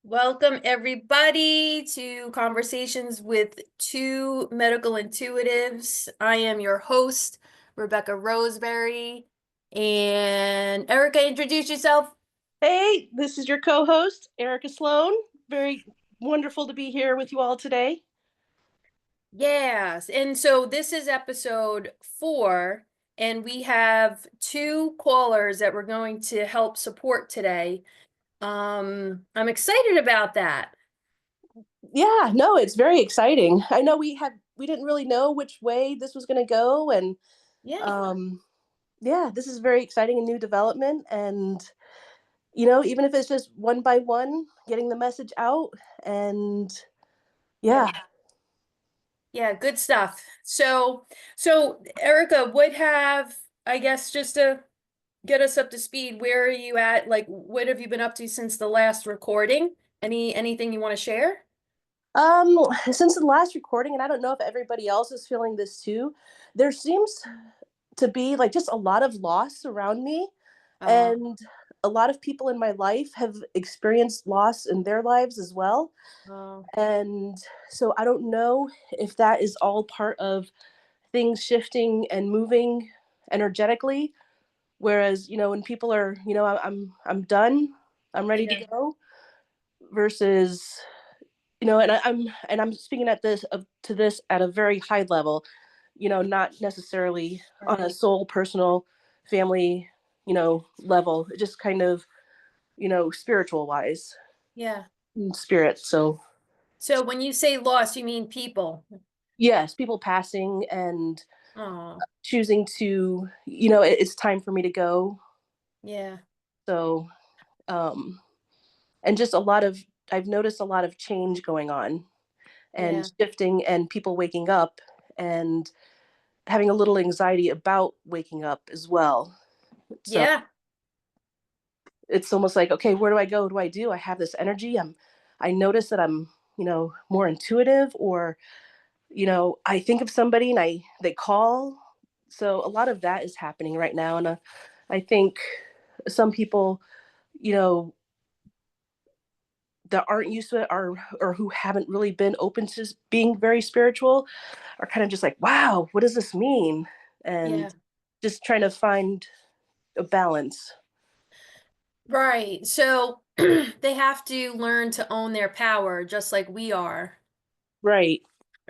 Welcome, everybody, to Conversations with Two Medical Intuitives. I am your host, Rebecca Roseberry. And Erica, introduce yourself. Hey, this is your co-host, Erica Sloan. Very wonderful to be here with you all today. Yes. And so this is episode 4, and we have 2 callers that we're going to help support today. I'm excited about that. Yeah, no, it's very exciting. I know we didn't really know which way this was going to go, and Yeah. um, yeah, this is very exciting and new development. And even if it's just one by one, getting the message out, and Yeah. yeah. Yeah, good stuff. So Erica would have, I guess, just to get us up to speed, where are you at? Like, what have you been up to since the last recording? Anything you want to share? Um, since the last recording, and I don't know if everybody else is feeling this too, there seems to be like just a lot of loss around me. Uh, And a lot of people in my life have experienced loss in their lives as well. uh, And so I don't know if that is all part of things shifting and moving energetically. Whereas, when people are, I'm done, I'm ready to yeah, go, versus, and I'm speaking at this to this at a very high level, not necessarily on a right. soul personal family, level, just kind of, spiritual wise, Yeah. spirit. So So when you say lost, you mean people. yes, people passing and Oh, choosing to, it's time for me to go. yeah, So, um, and just I've noticed a lot of change going on and yeah, shifting and people waking up and having a little anxiety about waking up as well. So yeah, it's almost like, okay, where do I go? What do I do? I have this energy. I notice that I'm, more intuitive, or, I think of somebody and they call. So a lot of that is happening right now. And I think some people, you know, that aren't used to it, or who haven't really been open to being very spiritual, are kind of just like, wow, what does this mean? And yeah. just trying to find a balance. Right. So they have to learn to own their power, just like we are. Right.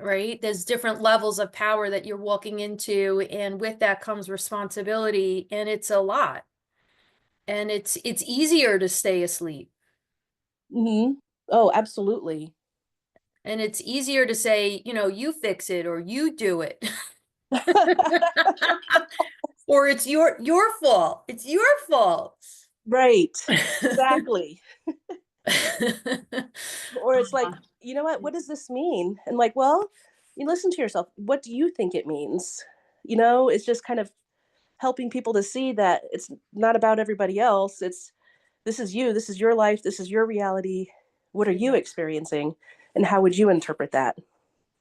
Right? There's different levels of power that you're walking into, and with that comes responsibility, and it's a lot. And it's easier to stay asleep. Hmm. Oh, absolutely. And it's easier to say, you fix it or you do it. Or it's your fault. It's your fault. Right. Exactly. Or it's like, what does this mean? And like, well, you listen to yourself. What do you think it means? It's just kind of helping people to see that it's not about everybody else. It's This is you, this is your life, this is your reality. What are you Yeah. experiencing? And how would you interpret that?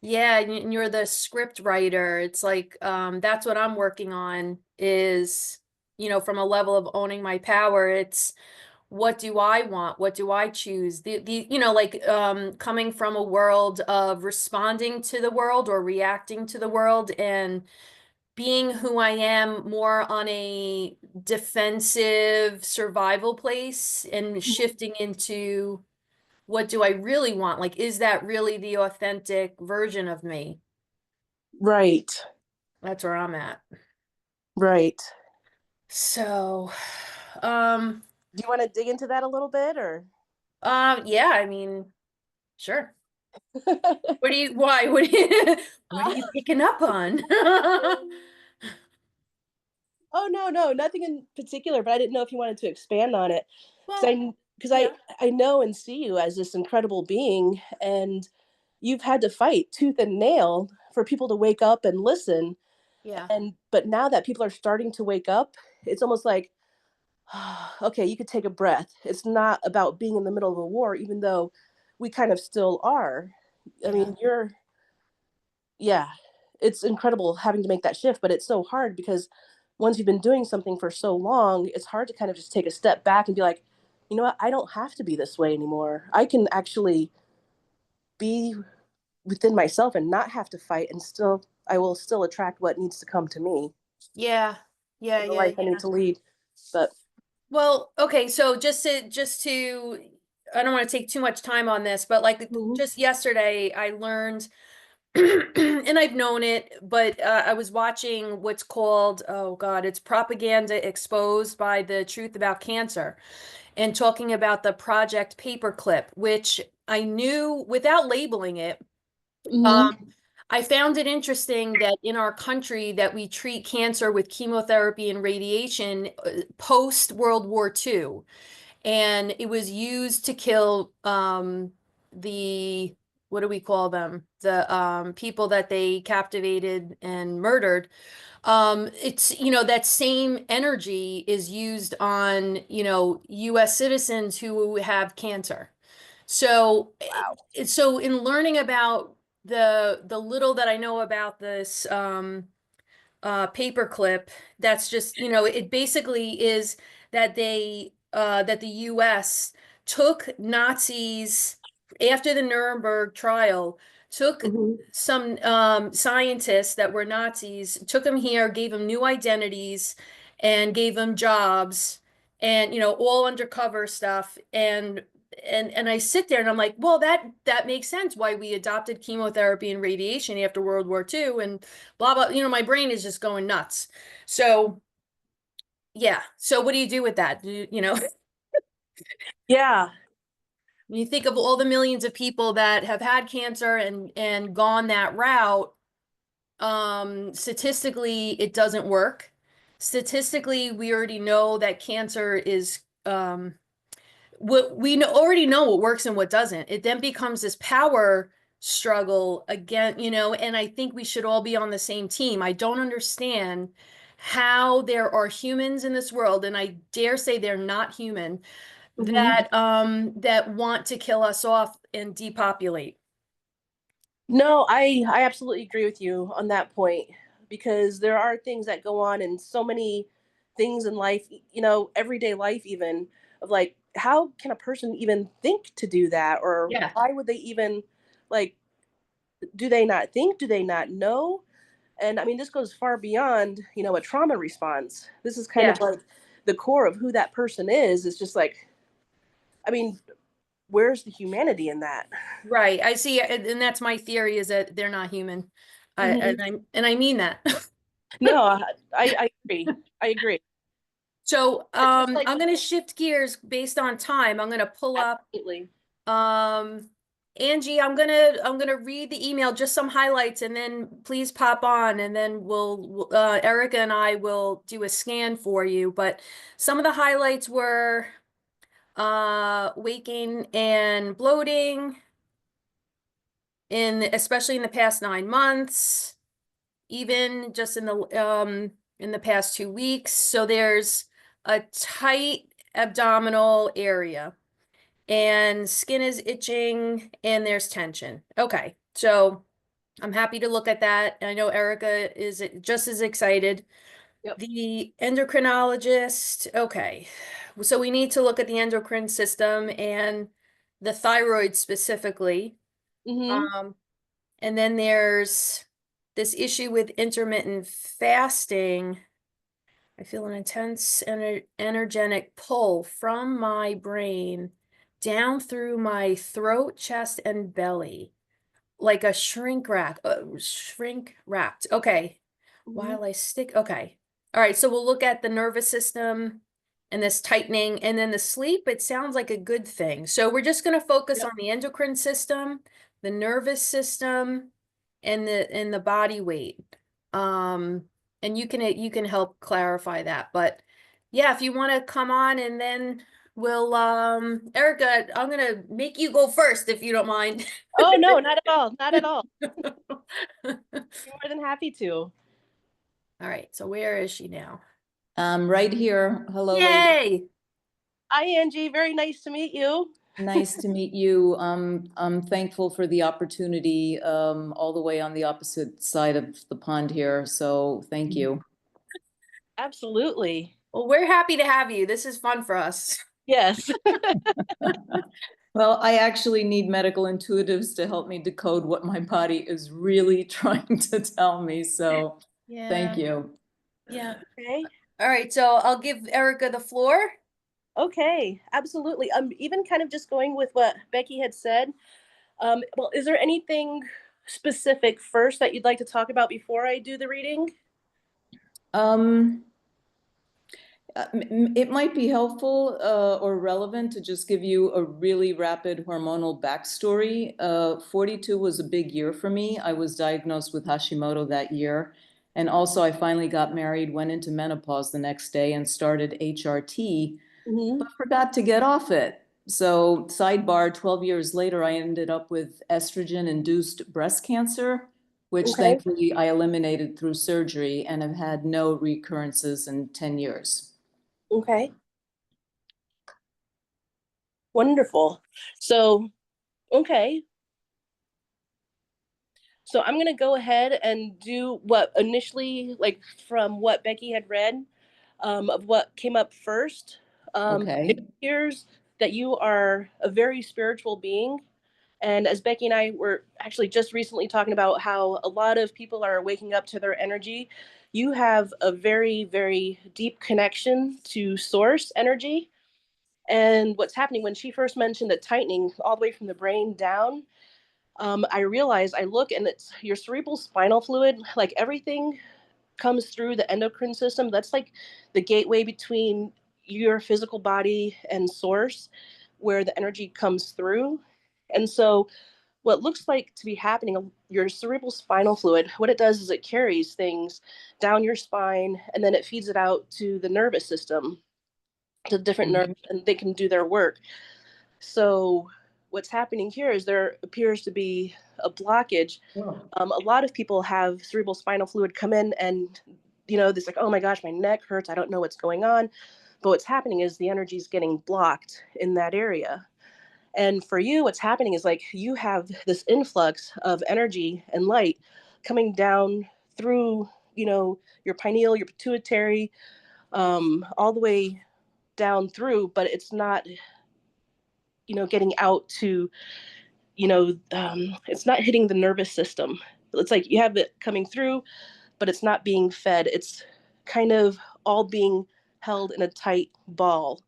Yeah, and you're the script writer. It's like that's what I'm working on is, from a level of owning my power, it's what do I want? What do I choose? Like coming from a world of responding to the world or reacting to the world and being who I am more on a defensive survival place and shifting into what do I really want? Like, is that really the authentic version of me? Right. That's where I'm at. Right. So, um, Do you want to dig into that a little bit, or? yeah, I mean, sure. What are you picking up on? Oh, no, nothing in particular, but I didn't know if you wanted to expand on it, because Well, I because yeah, I know and see you as this incredible being, and you've had to fight tooth and nail for people to wake up and listen. yeah, And but now that people are starting to wake up, it's almost like, okay, you could take a breath. It's not about being in the middle of a war, even though we kind of still are. I yeah. mean, yeah, it's incredible having to make that shift, but it's so hard because once you've been doing something for so long, it's hard to kind of just take a step back and be like, you know what, I don't have to be this way anymore. I can actually be within myself and not have to fight, and still I will still attract what needs to come to me, Yeah. Yeah, the yeah, life I need yeah. to lead. But Well, okay, so I don't want to take too much time on this, but like mm-hmm. just yesterday I learned and I've known it, but I was watching what's called, oh God, it's Propaganda Exposed by the Truth About Cancer, and talking about the Project Paperclip, which I knew without labeling it. Um, Mm-hmm. I found it interesting that in our country that we treat cancer with chemotherapy and radiation post World War II, and it was used to kill the what do we call them? The people that they captivated and murdered. It's, that same energy is used on, US citizens who have cancer. So, Wow. so in learning about the little that I know about this paperclip, that's just, it basically is that the US took Nazis after the Nuremberg trial, took Mm-hmm. some scientists that were Nazis, took them here, gave them new identities, and gave them jobs, and all undercover stuff. And I sit there and I'm like, well, that makes sense why we adopted chemotherapy and radiation after World War II, and blah blah. My brain is just going nuts. So yeah. So what do you do with that? Yeah. When you think of all the millions of people that have had cancer and gone that route, statistically, it doesn't work. Statistically, we already know that cancer is what already know what works and what doesn't. It then becomes this power struggle again, and I think we should all be on the same team. I don't understand how there are humans in this world, and I dare say they're not human, Mm-hmm. that want to kill us off and depopulate. No, I absolutely agree with you on that point, because there are things that go on in so many things in life, everyday life even, of like, how can a person even think to do that, or Yeah. why would they even, like, do they not think, do they not know? And I mean, this goes far beyond, a trauma response. This is kind of Yeah. like the core of who that person is. It's just like, I mean, where's the humanity in that? Right. I see, and that's my theory is that they're not human. I Mm-hmm. and I mean that. No, I agree. I agree. So, It's just like, I'm gonna shift gears based on time. I'm gonna pull up, absolutely. um, Angie, I'm gonna read the email, just some highlights, and then please pop on, and then Erica and I will do a scan for you. But some of the highlights were waking and bloating especially in the past 9 months, even just in the past 2 weeks. So there's a tight abdominal area, and skin is itching, and there's tension. Okay, so I'm happy to look at that. I know Erica is just as excited. Yep. The endocrinologist, okay. So we need to look at the endocrine system and the thyroid specifically. Mm-hmm. Um, and then there's this issue with intermittent fasting. I feel an intense energetic pull from my brain down through my throat, chest, and belly, like a shrink wrapped. Okay. Mm-hmm. While I stick, okay. All right, so we'll look at the nervous system and this tightening, and then the sleep. It sounds like a good thing. So we're just going to focus Yep. on the endocrine system, the nervous system, and the body weight. Um, and you can help clarify that. But yeah, if you want to come on, and then we'll Erica, I'm gonna make you go first if you don't mind. Oh no, not at all. Not at all. Be more than happy to. All right, so where is she now? Right here. Hello, lady. Yay! Hi, Angie. Very nice to meet you. Nice to meet you. I'm thankful for the opportunity, all the way on the opposite side of the pond here. So thank you. Absolutely. Well, we're happy to have you. This is fun for us. Yes. Well, I actually need medical intuitives to help me decode what my body is really trying to tell me. So thank you. Yeah. Okay. All right, so I'll give Erica the floor. Okay, absolutely. Even kind of just going with what Becky had said. Well, is there anything specific first that you'd like to talk about before I do the reading? It might be helpful or relevant to just give you a really rapid hormonal backstory. 42 was a big year for me. I was diagnosed with Hashimoto that year. And also, I finally got married, went into menopause the next day, and started HRT, Mm-hmm. but forgot to get off it. So, sidebar, 12 years later, I ended up with estrogen-induced breast cancer, which Okay. thankfully I eliminated through surgery and have had no recurrences in 10 years. Okay. Wonderful. So, okay. So I'm going to go ahead and do what initially, like from what Becky had read, of what came up first. Okay. It appears that you are a very spiritual being. And as Becky and I were actually just recently talking about how a lot of people are waking up to their energy, you have a very, very deep connection to source energy. And what's happening when she first mentioned the tightening all the way from the brain down, I realized I look and it's your cerebral spinal fluid, like everything comes through the endocrine system. That's like the gateway between your physical body and source where the energy comes through. And so what looks like to be happening, your cerebral spinal fluid, what it does is it carries things down your spine and then it feeds it out to the nervous system, to different nerves, and they can do their work. So what's happening here is there appears to be a blockage. Sure. A lot of people have cerebral spinal fluid come in and, it's like, oh my gosh, my neck hurts. I don't know what's going on. But what's happening is the energy is getting blocked in that area. And for you, what's happening is like you have this influx of energy and light coming down through, your pineal, your pituitary, all the way down through, but it's not, getting out to, it's not hitting the nervous system. It's like you have it coming through, but it's not being fed. It's kind of all being held in a tight ball.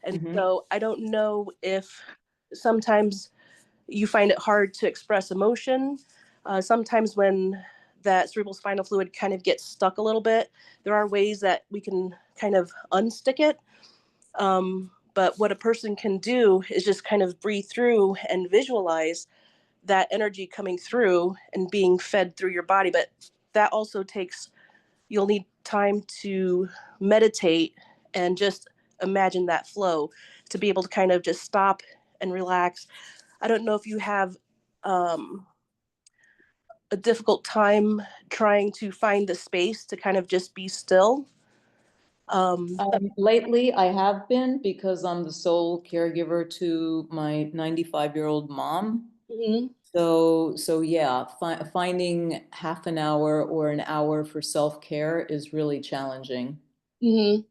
And so I don't know if sometimes you find it hard to express emotion. Sometimes when that cerebral spinal fluid kind of gets stuck a little bit, there are ways that we can kind of unstick it. But what a person can do is just kind of breathe through and visualize that energy coming through and being fed through your body. But that also takes, you'll need time to meditate and just imagine that flow to be able to kind of just stop and relax. I don't know if you have a difficult time trying to find the space to kind of just be still. Lately, I have been because I'm the sole caregiver to my 95-year-old mom. Mhm. So yeah, finding half an hour or an hour for self-care is really challenging. Mhm.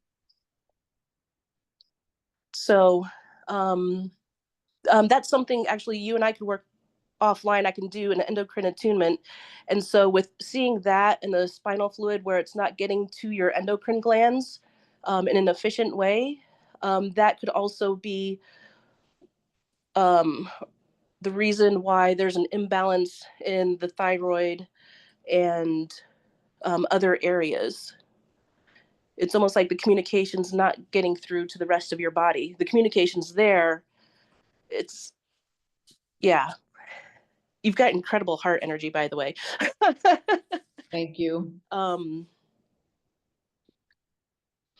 So that's something actually you and I could work offline. I can do an endocrine attunement. And so with seeing that in the spinal fluid where it's not getting to your endocrine glands in an efficient way, that could also be um, the reason why there's an imbalance in the thyroid and other areas. It's almost like the communication's not getting through to the rest of your body. The communication's there. It's, yeah. You've got incredible heart energy, by the way. Thank you.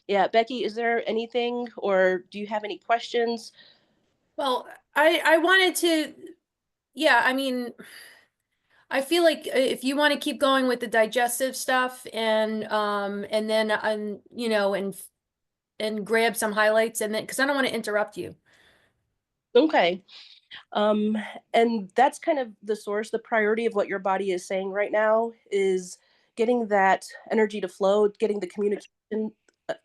Yeah, Becky, is there anything or do you have any questions? Well, I wanted to, yeah, I mean, I feel like if you want to keep going with the digestive stuff and then and grab some highlights and then because I don't want to interrupt you. Okay. Um, and that's kind of the source, the priority of what your body is saying right now is getting that energy to flow, getting the communication,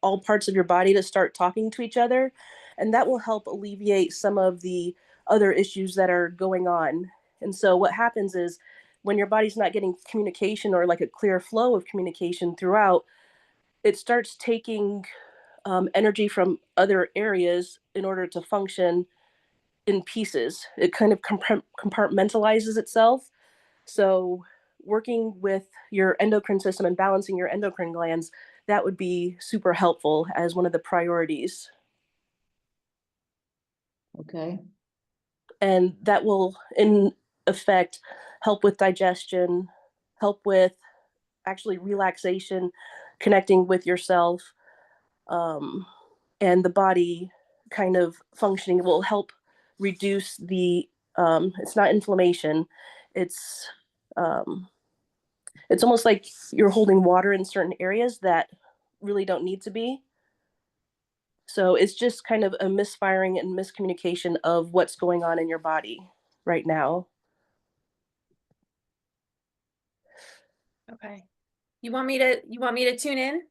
all parts of your body to start talking to each other. and that will help alleviate some of the other issues that are going on. And so what happens is when your body's not getting communication or like a clear flow of communication throughout, it starts taking energy from other areas in order to function in pieces. It kind of compartmentalizes itself. So working with your endocrine system and balancing your endocrine glands, that would be super helpful as one of the priorities. Okay. And that will, in effect, help with digestion, help with actually relaxation, connecting with yourself, and the body kind of functioning will help reduce the, it's not inflammation, it's, it's almost like you're holding water in certain areas that really don't need to be. So it's just kind of a misfiring and miscommunication of what's going on in your body right now. Okay. You want me to tune in?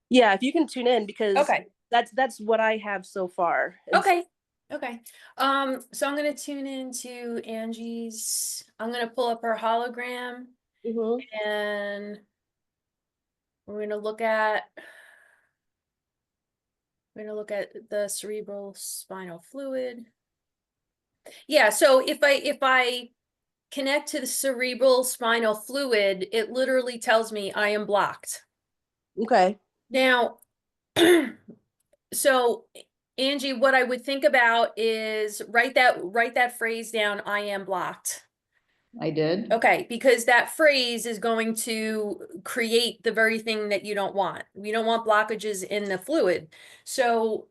Yeah, if you can tune in, because Okay. that's what I have so far. Okay. Okay. So I'm gonna tune into Angie's. I'm gonna pull up her hologram, and we're gonna look at the cerebral spinal fluid. Yeah, so if I connect to the cerebral spinal fluid, it literally tells me I am blocked. Okay. Now, so Angie, what I would think about is write that phrase down, I am blocked. I did. Okay, because that phrase is going to create the very thing that you don't want. We don't want blockages in the fluid. So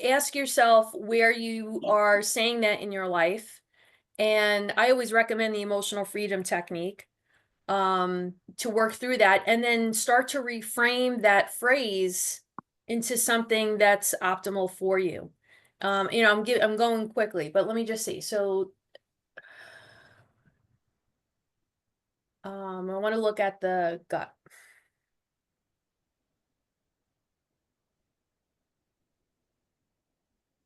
ask yourself where you are saying that in your life. And I always recommend the emotional freedom technique to work through that, and then start to reframe that phrase into something that's optimal for you. I'm going quickly, but let me just see. So I want to look at the gut.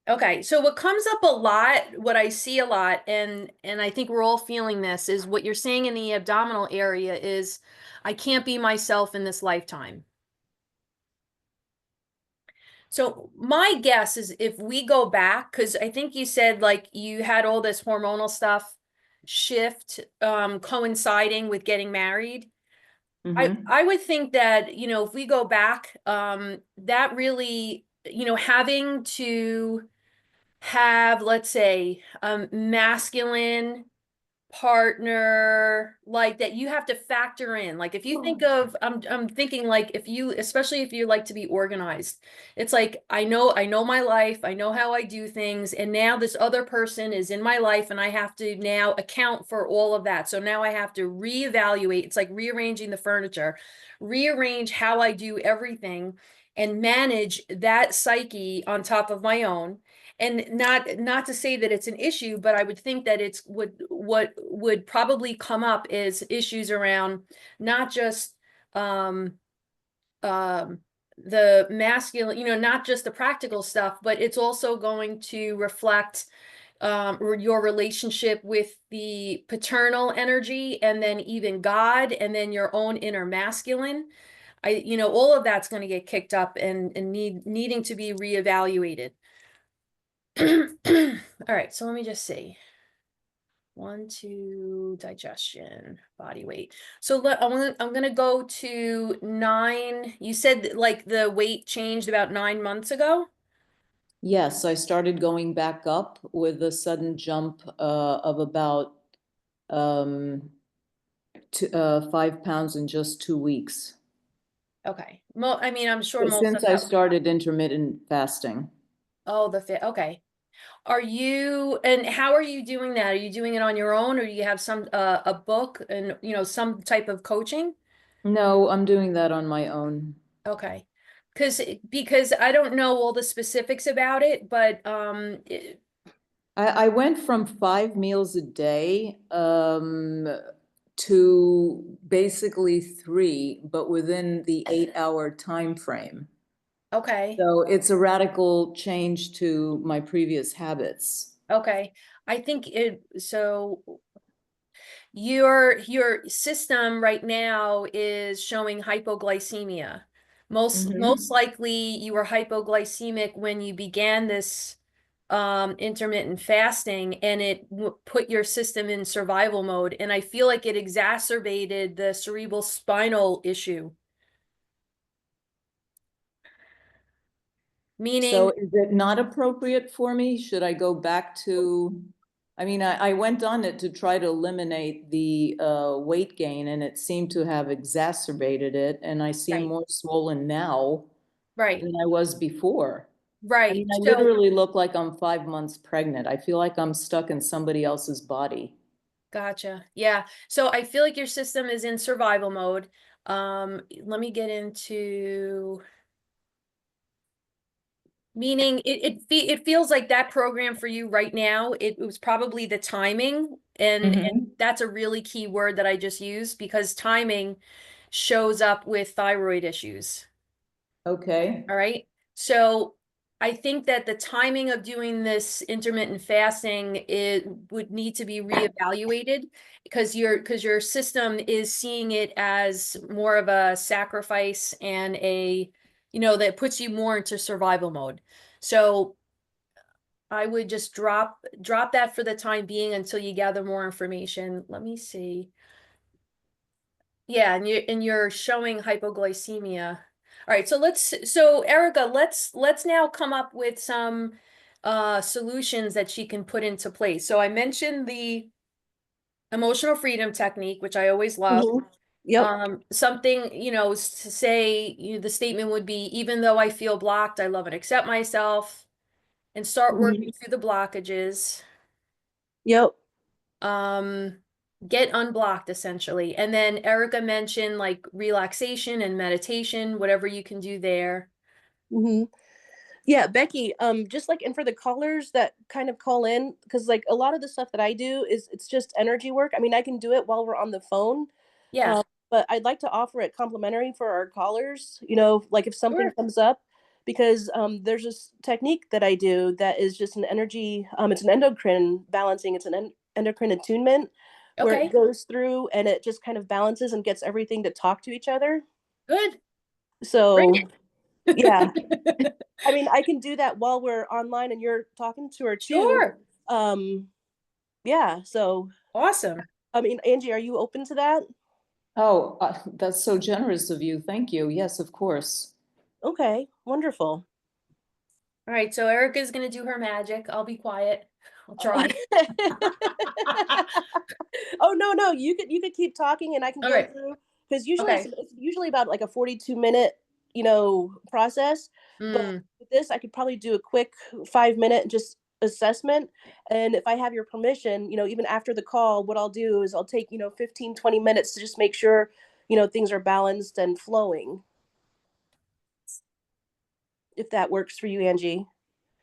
Okay, so what comes up a lot, what I see a lot, and I think we're all feeling this, is what you're saying in the abdominal area is, I can't be myself in this lifetime. So my guess is if we go back, because I think you said like you had all this hormonal stuff shift coinciding with getting married. I would think that, if we go back, that really, having to have, let's say, masculine partner, like that you have to factor in. Like if you think of, I'm thinking like if you, especially if you like to be organized, it's like I know my life, I know how I do things, and now this other person is in my life and I have to now account for all of that. So now I have to reevaluate. It's like rearranging the furniture, rearrange how I do everything and manage that psyche on top of my own. And not to say that it's an issue, but I would think that it's what would probably come up is issues around not just the masculine, not just the practical stuff, but it's also going to reflect your relationship with the paternal energy, and then even God, and then your own inner masculine. All of that's going to get kicked up and needing to be reevaluated. All right, so let me just see. 1, 2, digestion, body weight. So I'm gonna go to 9. You said like the weight changed about 9 months ago? Yes, I started going back up with a sudden jump of about 5 pounds in just 2 weeks. Okay. Well, I mean, I'm sure most Since of I that. started intermittent fasting. Oh, okay. And how are you doing that? Are you doing it on your own, or do you have some a book and some type of coaching? No, I'm doing that on my own. Okay. Because I don't know all the specifics about it, but I went from 5 meals a day to basically 3, but within the 8-hour time frame. Okay. So it's a radical change to my previous habits. Okay. I think so your system right now is showing hypoglycemia. Most likely you were hypoglycemic when you began this intermittent fasting, and it put your system in survival mode, and I feel like it exacerbated the cerebral spinal issue. So Meaning, is it not appropriate for me? Should I go back to, I mean, I went on it to try to eliminate the weight gain, and it seemed to have exacerbated it. And I seem right, more swollen now right, than I was before. I right. mean, I So literally look like I'm 5 months pregnant. I feel like I'm stuck in somebody else's body. gotcha. Yeah. So I feel like your system is in survival mode. Let me get into meaning it feels like that program for you right now, it was probably the timing, and that's a really key word that I just used because timing shows up with thyroid issues. Okay. All right. So I think that the timing of doing this intermittent fasting it would need to be reevaluated because your system is seeing it as more of a sacrifice and a that puts you more into survival mode. So I would just drop that for the time being until you gather more information. Let me see. Yeah, and you're showing hypoglycemia. All right, so Erica, let's now come up with some solutions that she can put into place. So I mentioned the emotional freedom technique, which I always love. Yep. Something, to say, the statement would be, even though I feel blocked, I love and accept myself and start Mhm. working through the blockages. Yep. um get unblocked essentially, and then Erica mentioned like relaxation and meditation, whatever you can do there. hmm Yeah, Becky, just like, and for the callers that kind of call in, because like a lot of the stuff that I do is it's just energy work. I mean, I can do it while we're on the phone, Yeah, but I'd like to offer it complimentary for our callers, like if something sure. comes up, because there's this technique that I do that is just an energy, it's an endocrine balancing, it's an endocrine attunement where it Okay, goes through and it just kind of balances and gets everything to talk to each other. good. Bring So, yeah. it. I mean, I can do that while we're online and you're talking to her too. Sure. Um, yeah. So, Awesome. I mean, Angie, are you open to that? Oh, that's so generous of you. Thank you. Yes, of course. Okay, wonderful. All right, so Erica's gonna do her magic. I'll be quiet. I'll try. Oh no, no, you could keep talking and I can All go right. through, because usually it's, Okay. it's usually about like a 42-minute, process. But Mm. with this, I could probably do a quick 5-minute just assessment. And if I have your permission, even after the call, what I'll do is I'll take, 15, 20 minutes to just make sure, things are balanced and flowing, if that works for you, Angie.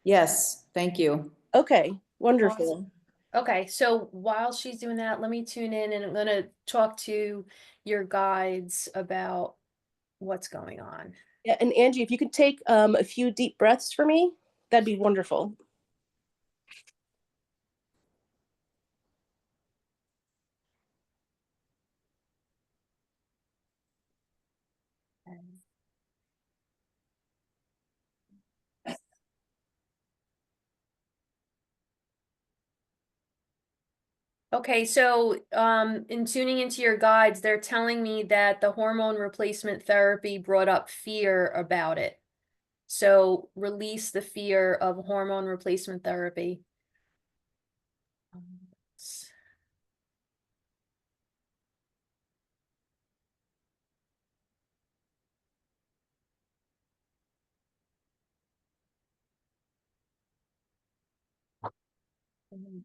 Yes, thank you. Okay, Awesome. wonderful. Okay, so while she's doing that, let me tune in and I'm gonna talk to your guides about what's going on. Yeah, and Angie, if you could take a few deep breaths for me, that'd be wonderful. Okay, so in tuning into your guides, they're telling me that the hormone replacement therapy brought up fear about it. So release the fear of hormone replacement therapy.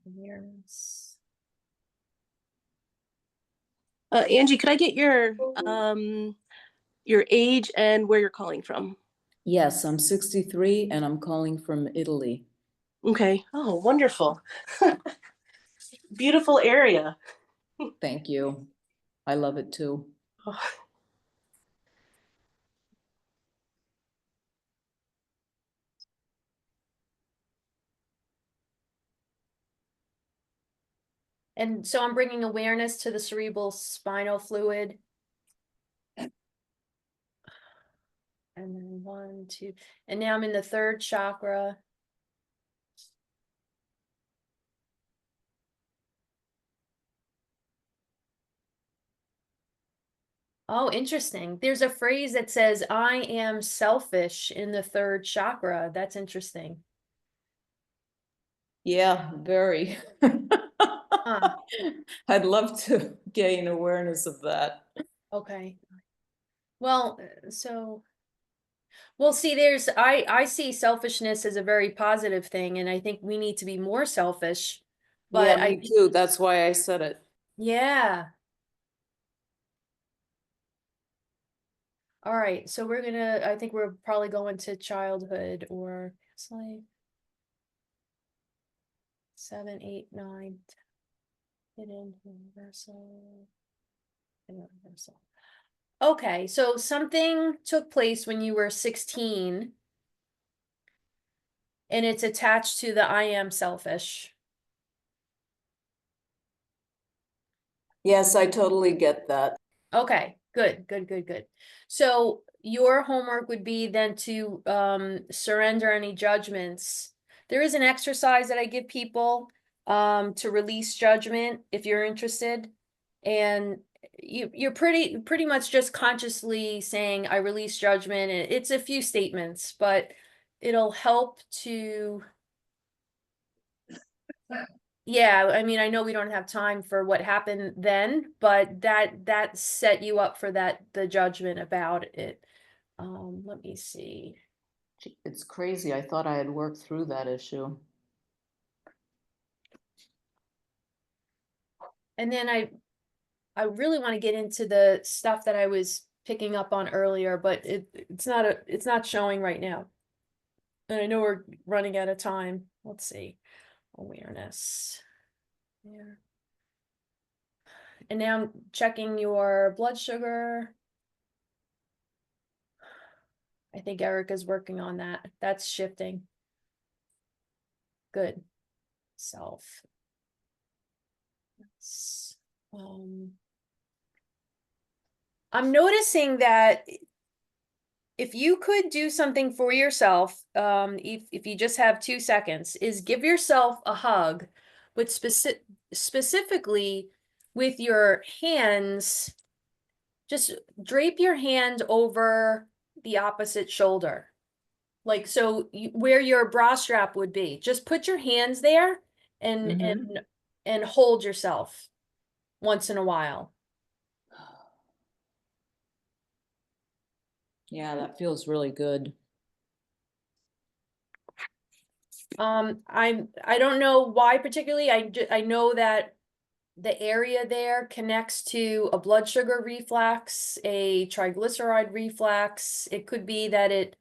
Awareness. Angie, could I get your age and where you're calling from? Yes, I'm 63 and I'm calling from Italy. Okay. Oh, wonderful. Beautiful area. Thank you. I love it too. Oh, And so I'm bringing awareness to the cerebral spinal fluid. And then 1, 2, and now I'm in the third chakra. Oh, interesting. There's a phrase that says, I am selfish in the third chakra. That's interesting. Yeah, very. Huh. I'd love to gain awareness of that. Okay. Well, well, see, I see selfishness as a very positive thing, and I think we need to be more selfish. Yeah, But me too. That's why I said it. yeah. All right, so I think we're probably going to childhood or slave. 7, 8, 9, hidden, universal, universal. Okay, so something took place when you were 16, and it's attached to the I am selfish. Yes, I totally get that. Okay, good, good, good, good. So your homework would be then to surrender any judgments. There is an exercise that I give people to release judgment if you're interested. And you're pretty much just consciously saying, I release judgment. And it's a few statements, but it'll help to, yeah, I mean, I know we don't have time for what happened then, but that set you up for the judgment about it. Let me see. It's crazy. I thought I had worked through that issue. And then I really want to get into the stuff that I was picking up on earlier, but it's not showing right now. And I know we're running out of time. Let's see. Awareness. There. And now I'm checking your blood sugar. I think Erica's working on that. That's shifting. Good. Self. I'm noticing that if you could do something for yourself, if you just have 2 seconds, is give yourself a hug, but specifically with your hands, just drape your hand over the opposite shoulder. Like, so where your bra strap would be, just put your hands there and hold yourself once in a while. Yeah, that feels really good. I don't know why particularly. I know that the area there connects to a blood sugar reflex, a triglyceride reflex. It could be that it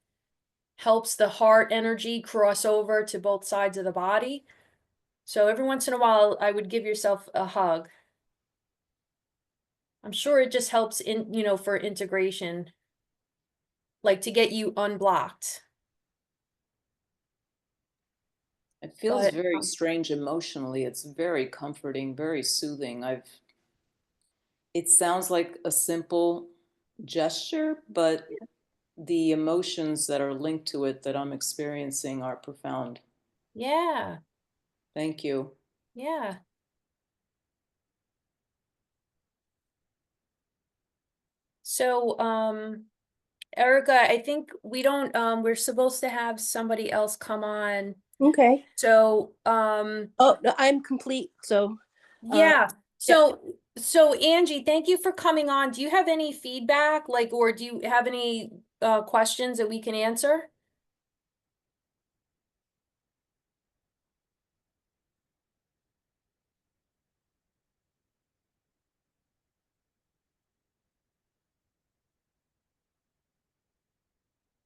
helps the heart energy cross over to both sides of the body. So every once in a while, I would give yourself a hug. I'm sure it just helps for integration, like to get you unblocked. It feels But very strange emotionally. It's very comforting, very soothing. It sounds like a simple gesture, but the emotions that are linked to it that I'm experiencing are profound. yeah, Thank you. yeah. So, Erica, I think we're supposed to have somebody else come on. Okay. So, Oh, no, I'm complete. So, yeah. yeah. So Angie, thank you for coming on. Do you have any feedback, or do you have any questions that we can answer?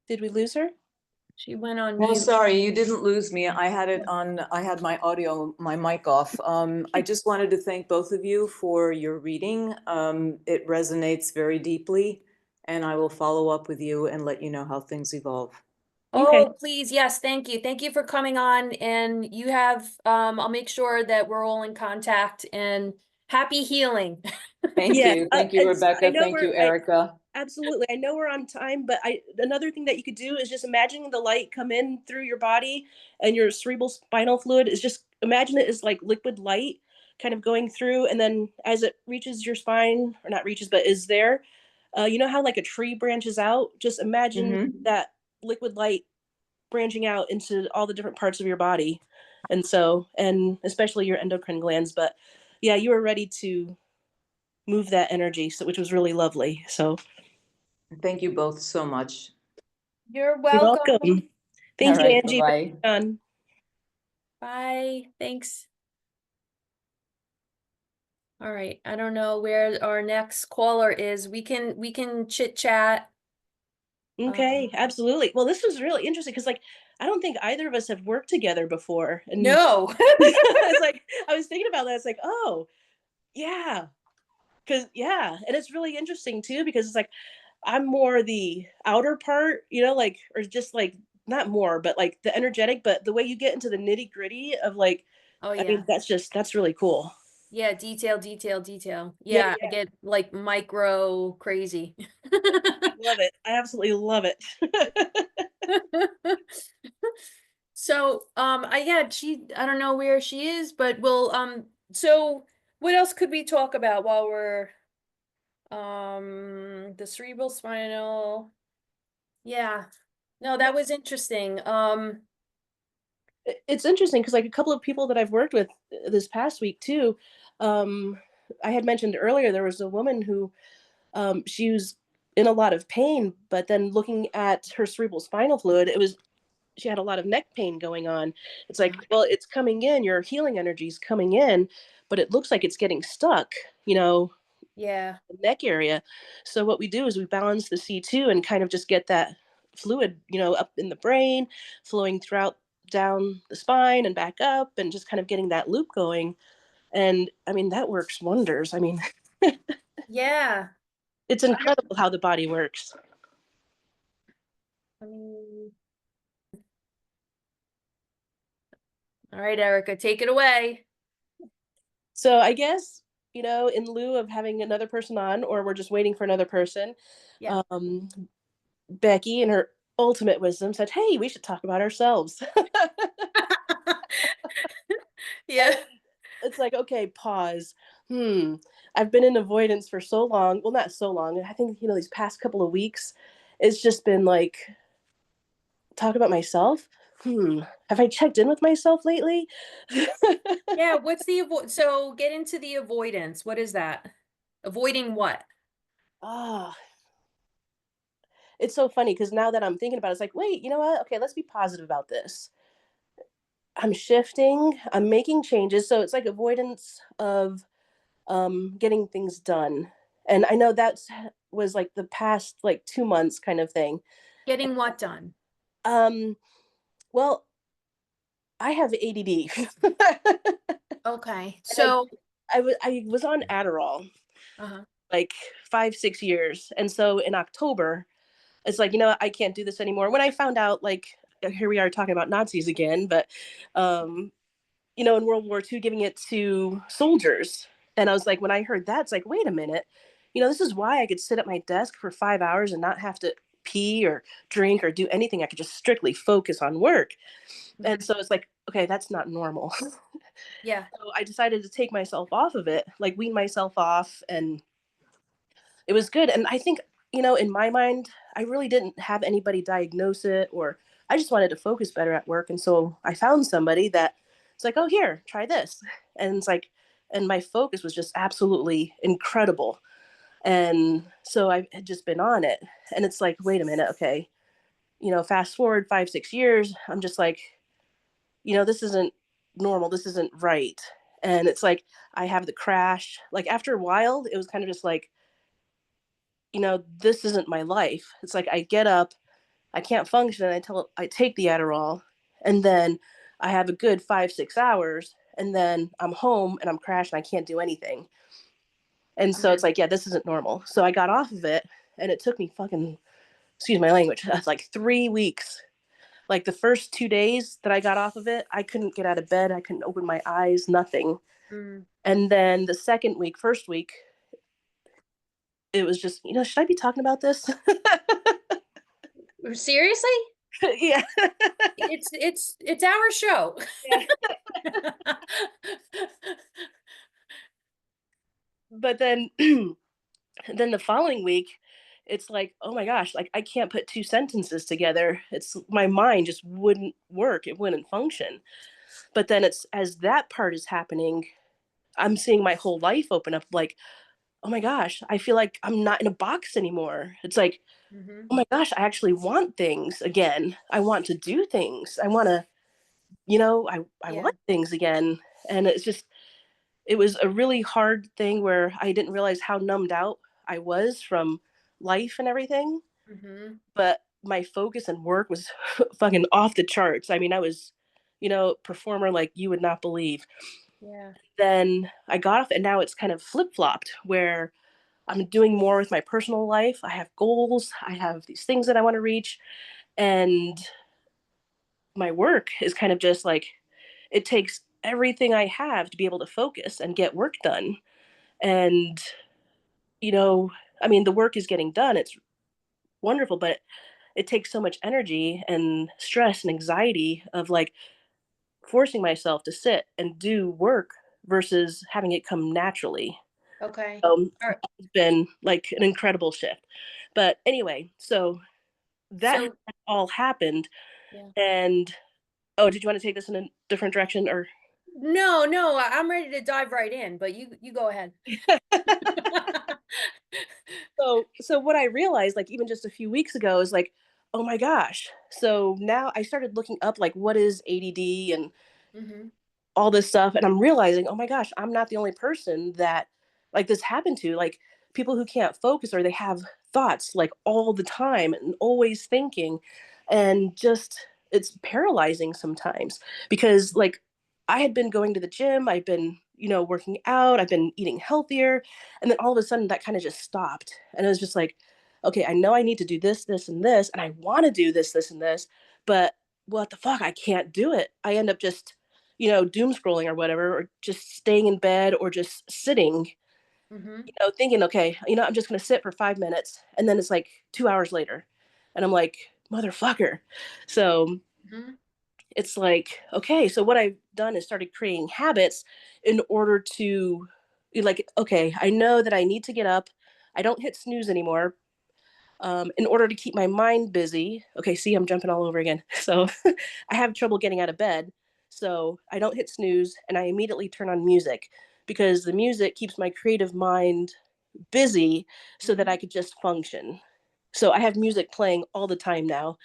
Did we lose her? She went on No, mute. sorry, you didn't lose me. I had it on, I had my audio, my mic off. I just wanted to thank both of you for your reading. It resonates very deeply, and I will follow up with you and let you know how things evolve. Okay. Oh, please. Yes. Thank you. Thank you for coming on. And you have, I'll make sure that we're all in contact and happy healing. Thank Yeah. you. Thank you, And so I Rebecca. know Thank you, Erica. absolutely. I know we're on time, but another thing that you could do is just imagining the light come in through your body, and your cerebral spinal fluid is just imagine it as like liquid light kind of going through, and then as it reaches your spine, or not reaches, but is there, you know how like a tree branches out? Just imagine Hmm. that liquid light branching out into all the different parts of your body. And so, and especially your endocrine glands. But yeah, you were ready to move that energy, so which was really lovely. So Thank you both so much. You're you're welcome. welcome. All Thank you, right. Angie, for Bye-bye. being on. Bye. Thanks. All right. I don't know where our next caller is. We can chit chat. Okay, absolutely. Well, this was really interesting because, like, I don't think either of us have worked together before, and No. it's like I was thinking about that. It's like, oh, yeah, because yeah, and it's really interesting too because it's like I'm more the outer part, you know, like, or just like not more, but like the energetic, but the way you get into the nitty gritty of like, Oh I yeah. mean, that's really cool. Yeah, detail, detail, detail. Yeah, Yeah, I get like micro crazy. I love it. I absolutely love it. So, I don't know where she is, but so what else could we talk about while we're, the cerebral spinal? Yeah, no, that was interesting. It's interesting because like a couple of people that I've worked with this past week too, um, I had mentioned earlier there was a woman who she was in a lot of pain, but then looking at her cerebral spinal fluid, it was she had a lot of neck pain going on. It's like, well, it's coming in, your healing energy is coming in, but it looks like it's getting stuck, you know, Yeah, the neck area. So what we do is we balance the C2 and kind of just get that fluid, you know, up in the brain, flowing throughout down the spine and back up, and just kind of getting that loop going. And I mean, that works wonders. I mean, yeah. it's incredible how the body works. I mean, all right, Erica, take it away. So I guess, you know, in lieu of having another person on, or we're just waiting for another person, Yeah. um, Becky, in her ultimate wisdom, said, "Hey, we should talk about ourselves." Yeah. It's like, okay, pause. Hmm. I've been in avoidance for so long. Well, not so long. I think, you know, these past couple of weeks, it's just been like, talk about myself. Hmm. Have I checked in with myself lately? Yeah, what's the so get into the avoidance. What is that? Avoiding what? Ah, it's so funny because now that I'm thinking about it, it's like, wait, you know what? Okay, let's be positive about this. I'm shifting, I'm making changes. So it's like avoidance of getting things done. And I know that was like the past like 2 months kind of thing. Getting what done? Um, well, I have ADD. And Okay. I, So, I was on Adderall uh-huh. like 5, 6 years. And so in October, it's like, you know, I can't do this anymore. When I found out, like, here we are talking about Nazis again, but um, you know, in World War II, giving it to soldiers. And I was like, when I heard that, it's like, wait a minute, you know, this is why I could sit at my desk for 5 hours and not have to pee or drink or do anything. I could just strictly focus on work. And Mhm. so it's like, okay, that's not normal. Yeah. So I decided to take myself off of it, like wean myself off, and it was good. And I think, you know, in my mind, I really didn't have anybody diagnose it, or I just wanted to focus better at work. And so I found somebody that it's like, oh, here, try this. And it's like, and my focus was just absolutely incredible. And so I had just been on it. And it's like, wait a minute, okay, you know, fast forward 5, 6 years, I'm just like, you know, this isn't normal. This isn't right. And it's like, I have the crash. Like after a while, it was kind of just like, you know, this isn't my life. It's like I get up, I can't function until I take the Adderall, and then I have a good 5, 6 hours, and then I'm home and I'm crashed and I can't do anything. And so it's Mhm. like, yeah, this isn't normal. So I got off of it, and it took me fucking, excuse my language, like 3 weeks Like the first 2 days that I got off of it, I couldn't get out of bed. I couldn't open my eyes, nothing. Mm. And then the first week, it was just, should I be talking about this? Seriously? Yeah. It's our show. Yeah. But then then the following week, it's like, oh my gosh, like I can't put two sentences together. It's my mind just wouldn't work. It wouldn't function. But then it's as that part is happening, I'm seeing my whole life open up like, oh my gosh, I feel like I'm not in a box anymore. It's like, Mm-hmm. oh my gosh, I actually want things again. I want to do things. I want to, I Yeah. want things again. And it's just, it was a really hard thing where I didn't realize how numbed out I was from life and everything. Mm-hmm. But my focus and work was fucking off the charts. I mean, I was, performer like you would not believe. Yeah. Then I got off, and now it's kind of flip flopped where I'm doing more with my personal life. I have goals, I have these things that I want to reach. And my work is kind of just like, it takes everything I have to be able to focus and get work done. And, I mean, the work is getting done. It's wonderful, but it takes so much energy and stress and anxiety of like forcing myself to sit and do work versus having it come naturally. Okay. All right. It's been like an incredible shift. But anyway, so that So all happened. yeah. And oh, did you want to take this in a different direction or? No, I'm ready to dive right in, but you go ahead. So what I realized, like even just a few weeks ago, is like, oh my gosh. So now I started looking up like what is ADD and Mm-hmm. all this stuff, and I'm realizing, oh my gosh, I'm not the only person that like this happened to. Like people who can't focus or they have thoughts like all the time and always thinking, and just it's paralyzing sometimes because like I had been going to the gym, I've been working out, I've been eating healthier, and then all of a sudden that kind of just stopped, and it was just like, okay, I know I need to do this and this, and I want to do this and this, but what the fuck, I can't do it. I end up just doom scrolling or whatever, or just staying in bed or just sitting, Mm-hmm. thinking, okay, I'm just going to sit for 5 minutes. And then it's like 2 hours later. And I'm like, motherfucker. So Mm-hmm. it's like, okay, so what I've done is started creating habits in order to, like, okay, I know that I need to get up. I don't hit snooze anymore. In order to keep my mind busy. Okay, see, I'm jumping all over again. So I have trouble getting out of bed. So I don't hit snooze and I immediately turn on music because the music keeps my creative mind busy so that Mm-hmm. I could just function. So I have music playing all the time now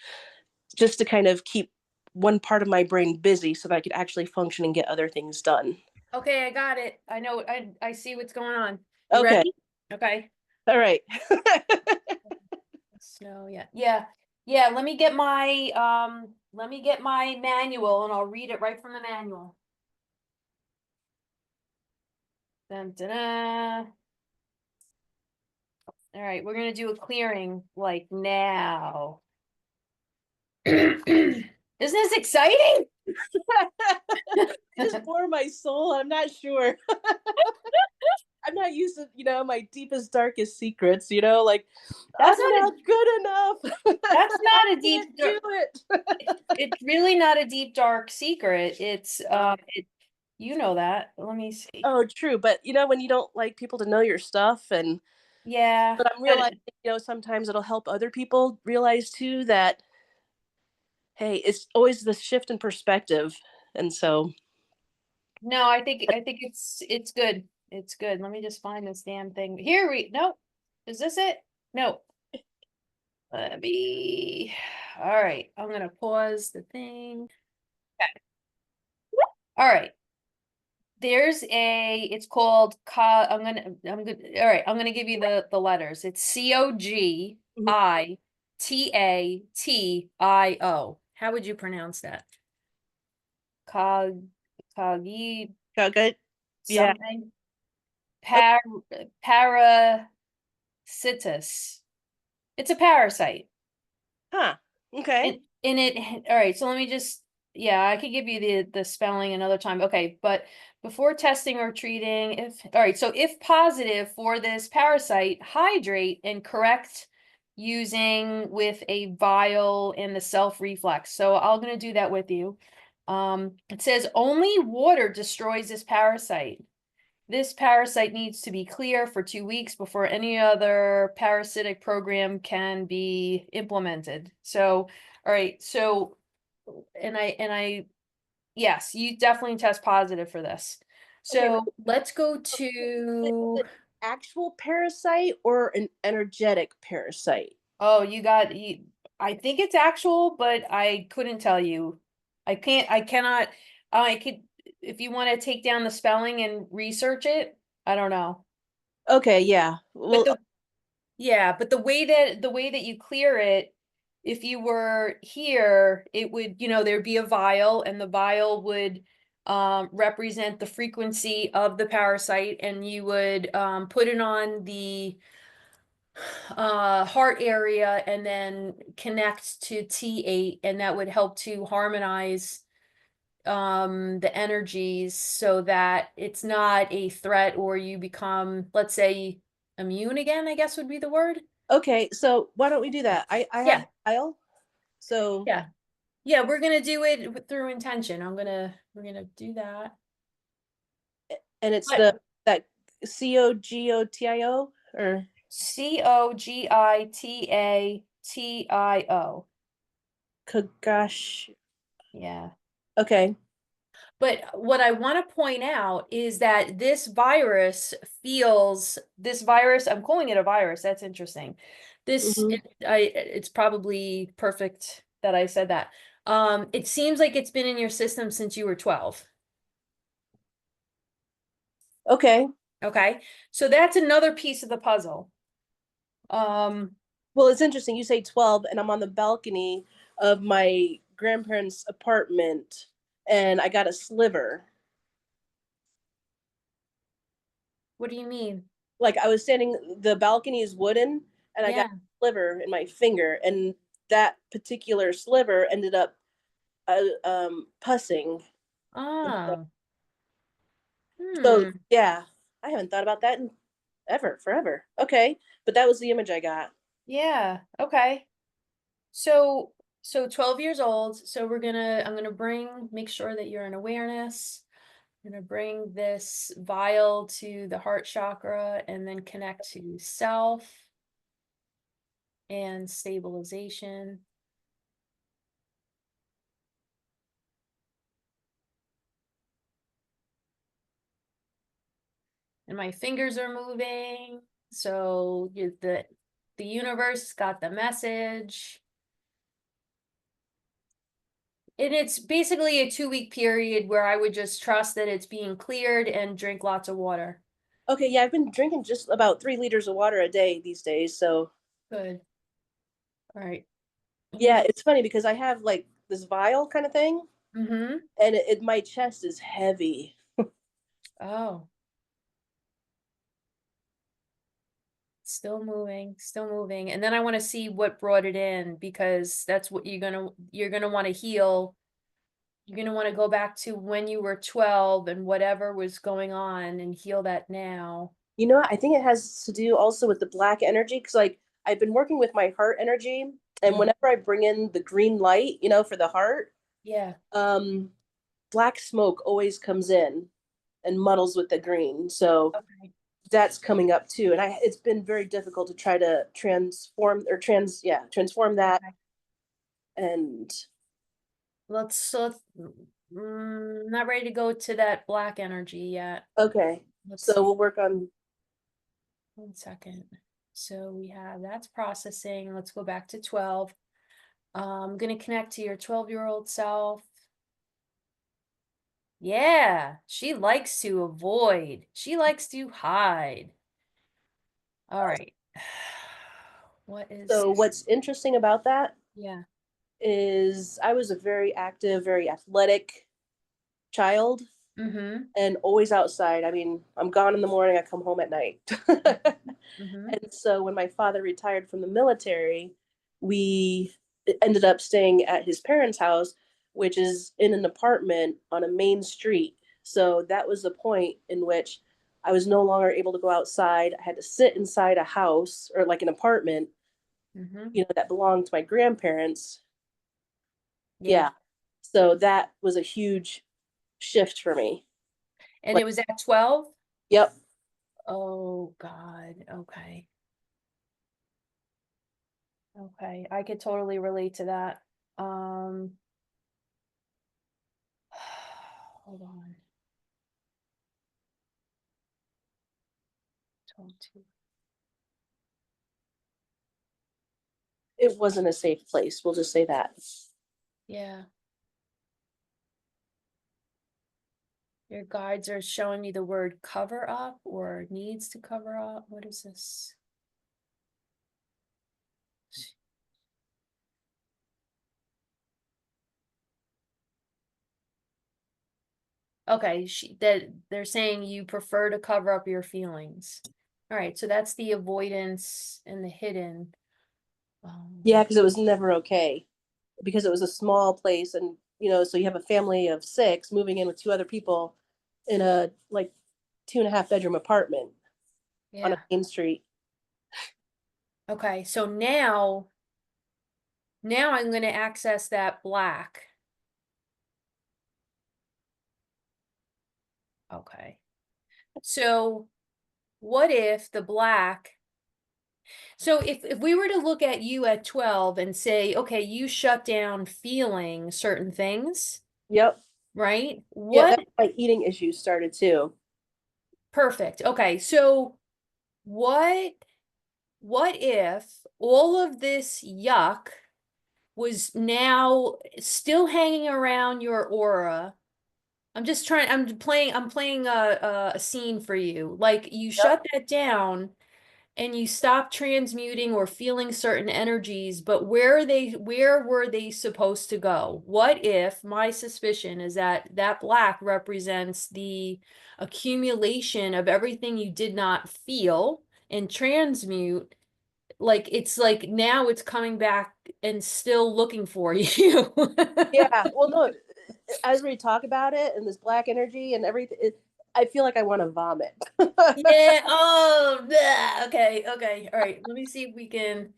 just to kind of keep one part of my brain busy so that I could actually function and get other things done. Okay, I got it. I know. I see what's going on. You Okay. ready? Okay. All right. So yeah. Let me get my manual and I'll read it right from the manual. Dun, dun, dun. All right, we're gonna do a clearing like now. Isn't this exciting? Just bore my soul. I'm not sure. I'm not used to, my deepest, darkest secrets, like That's I'm not good enough. that's not a I deep can't do it. it's really not a deep dark secret. It's you know that. Let me see. Oh, true. But when you don't like people to know your stuff, and Yeah, but I'm realizing, sometimes it'll help other people realize too that, hey, it's always this shift in perspective. And so no, I think it's good. It's good. Let me just find this damn thing. Here we no. Is this it? No. Let me all right. I'm gonna pause the thing. Okay. All right. There's it's called I'm gonna all right, I'm gonna give you the letters. It's COGITATIO. How would you pronounce that? Cog Cogi got good. Yeah. something. Par Parasitus. It's a parasite. Huh. Okay. And in it, all right, so let me just, yeah, I could give you the spelling another time. Okay, but before testing or treating, if, all right, so if positive for this parasite, hydrate and correct using with a vial in the self reflex. So I'm going to do that with you. It says only water destroys this parasite. This parasite needs to be clear for 2 weeks before any other parasitic program can be implemented. So, all right, so, yes, you definitely test positive for this. Okay, So let's go is to, it actual parasite or an energetic parasite? oh, I think it's actual, but I couldn't tell you. I cannot, I could, if you want to take down the spelling and research it, I don't know. Okay, yeah. But Well, the Yeah, but the way that you clear it, if you were here, it would, there'd be a vial and the vial would represent the frequency of the parasite and you would put it on the heart area and then connect to T8 and that would help to harmonize the energies so that it's not a threat or you become, let's say, immune again, I guess would be the word. okay, so why don't we do that? I have Yeah. the file. So, Yeah. Yeah, we're gonna do it through intention. We're gonna do that. and it's But that COGOTIO or Cogitato. Kagash. Yeah. Okay. But what I want to point out is that this virus, I'm calling it a virus. That's interesting. Mhm. It's probably perfect that I said that. It seems like it's been in your system since you were 12. Okay. Okay. So that's another piece of the puzzle. Um, Well, it's interesting. You say 12, and I'm on the balcony of my grandparents' apartment, and I got a sliver. what do you mean? Like I was standing, the balcony is wooden, and I got Yeah. a sliver in my finger, and that particular sliver ended up pussing. Oh. So Hmm. yeah, I haven't thought about that in ever, forever. Okay, but that was the image I got. Yeah. Okay. So 12 years old. So I'm gonna make sure that you're in awareness. I'm gonna bring this vial to the heart chakra and then connect to self and stabilization. And my fingers are moving. So the universe got the message. And it's basically a 2-week period where I would just trust that it's being cleared and drink lots of water. Okay, yeah, I've been drinking just about 3 liters of water a day these days. So Good. All right. yeah, it's funny because I have like this vial kind of thing, Mm-hmm. and my chest is heavy. Oh, still moving, still moving. And then I want to see what brought it in because that's what you're gonna want to heal. You're gonna want to go back to when you were 12 and whatever was going on and heal that now. You know, I think it has to do also with the black energy because like I've been working with my heart energy, and Mhm. whenever I bring in the green light, for the heart, Yeah. um, black smoke always comes in and muddles with the green. So Okay. that's coming up too. And it's been very difficult to try to transform that. Okay. And Not ready to go to that black energy yet. okay, Let's so see. we'll work on. 1 second. So we have that's processing. Let's go back to 12. I'm gonna connect to your 12-year-old self. Yeah, she likes to avoid. She likes to hide. All right. What is, So what's interesting about that yeah. is I was a very active, very athletic child Mm-hmm. and always outside. I mean, I'm gone in the morning, I come home at night. Mm-hmm. And so when my father retired from the military, we ended up staying at his parents' house, which is in an apartment on a main street. So that was the point in which I was no longer able to go outside. I had to sit inside a house or like an apartment, Mm-hmm. that belonged to my grandparents. Yeah. Yeah. So that was a huge shift for me. And Like, it was at 12? yep. Oh God. Okay. Okay. I could totally relate to that. Hold on. 12. It wasn't a safe place. We'll just say that. Yeah. Your guides are showing me the word cover up or needs to cover up. What is this? Okay, that they're saying you prefer to cover up your feelings. All right, so that's the avoidance and the hidden. Yeah, because it was never okay. Because it was a small place, and so you have a family of 6 moving in with 2 other people in a like 2.5 bedroom apartment on a Yeah. main street. Okay, so now I'm going to access that black. Okay. So what if the black, so if we were to look at you at 12 and say, okay, you shut down feeling certain things, Yep. right? Yeah, What, that's why eating issues started too. perfect. Okay, so what if all of this yuck was now still hanging around your aura? I'm playing a scene for you. Like you Yep. shut that down and you stop transmuting or feeling certain energies, but where were they supposed to go? What if my suspicion is that that black represents the accumulation of everything you did not feel and transmute? Like it's like now it's coming back and still looking for you. Yeah. Well, no, as we talk about it and this black energy and everything, I feel like I want to vomit. Yeah. Oh, bleh. Okay. Okay. All right. Let me see if we can.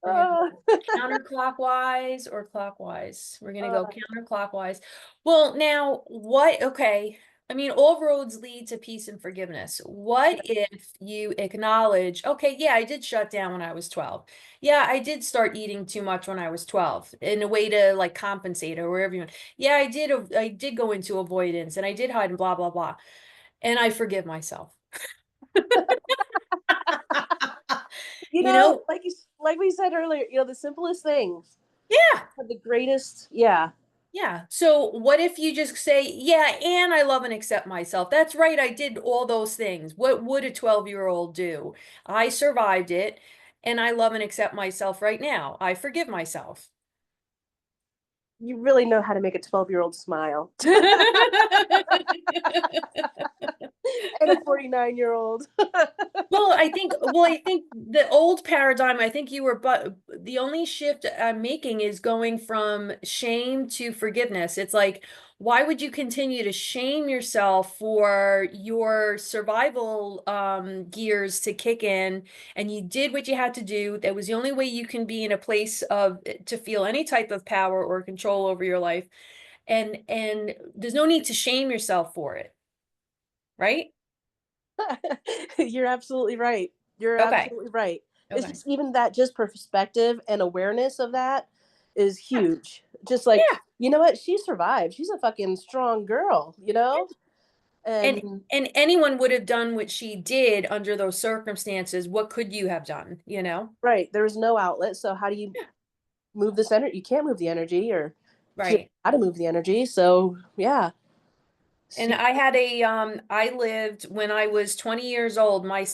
We're gonna Uh, go counterclockwise or clockwise. We're gonna go uh, counterclockwise. Well, now what? Okay. I mean, all roads lead to peace and forgiveness. What if you acknowledge, okay, yeah, I did shut down when I was 12. Yeah, I did start eating too much when I was 12 in a way to like compensate or wherever you want. Yeah, I did go into avoidance and I did hide and blah, blah, blah. And I forgive myself. You know, like we said earlier, the simplest things yeah, have the greatest. Yeah. yeah. So what if you just say, yeah, and I love and accept myself. That's right, I did all those things. What would a 12-year-old do? I survived it, and I love and accept myself right now. I forgive myself. You really know how to make a 12-year-old smile. And a 49-year-old. I think the old paradigm, I think you were, but the only shift I'm making is going from shame to forgiveness. It's like, why would you continue to shame yourself for your survival gears to kick in? And you did what you had to do. That was the only way you can be in a place of to feel any type of power or control over your life. And there's no need to shame yourself for it, right? You're absolutely right. You're Okay. absolutely right. It's Okay. just even that just perspective and awareness of that is Yeah. huge. Just like, Yeah. you know what? She survived. She's a fucking strong girl, And And and anyone would have done what she did under those circumstances. What could you have done, you know? right, there's no outlet. So how do you Yeah. move this energy? You can't move the energy, or she doesn't Right. know how to move the energy. So yeah. And She I had I lived when I was 20 years old, my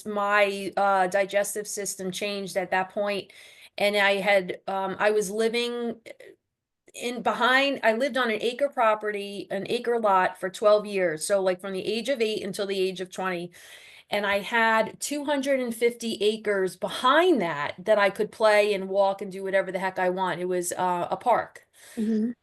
digestive system changed at that point, and I was living I lived on an acre property, an acre lot for 12 years. So like from the age of 8 until the age of 20. And I had 250 acres behind that I could play and walk and do whatever the heck I want. It was a park. Mhm.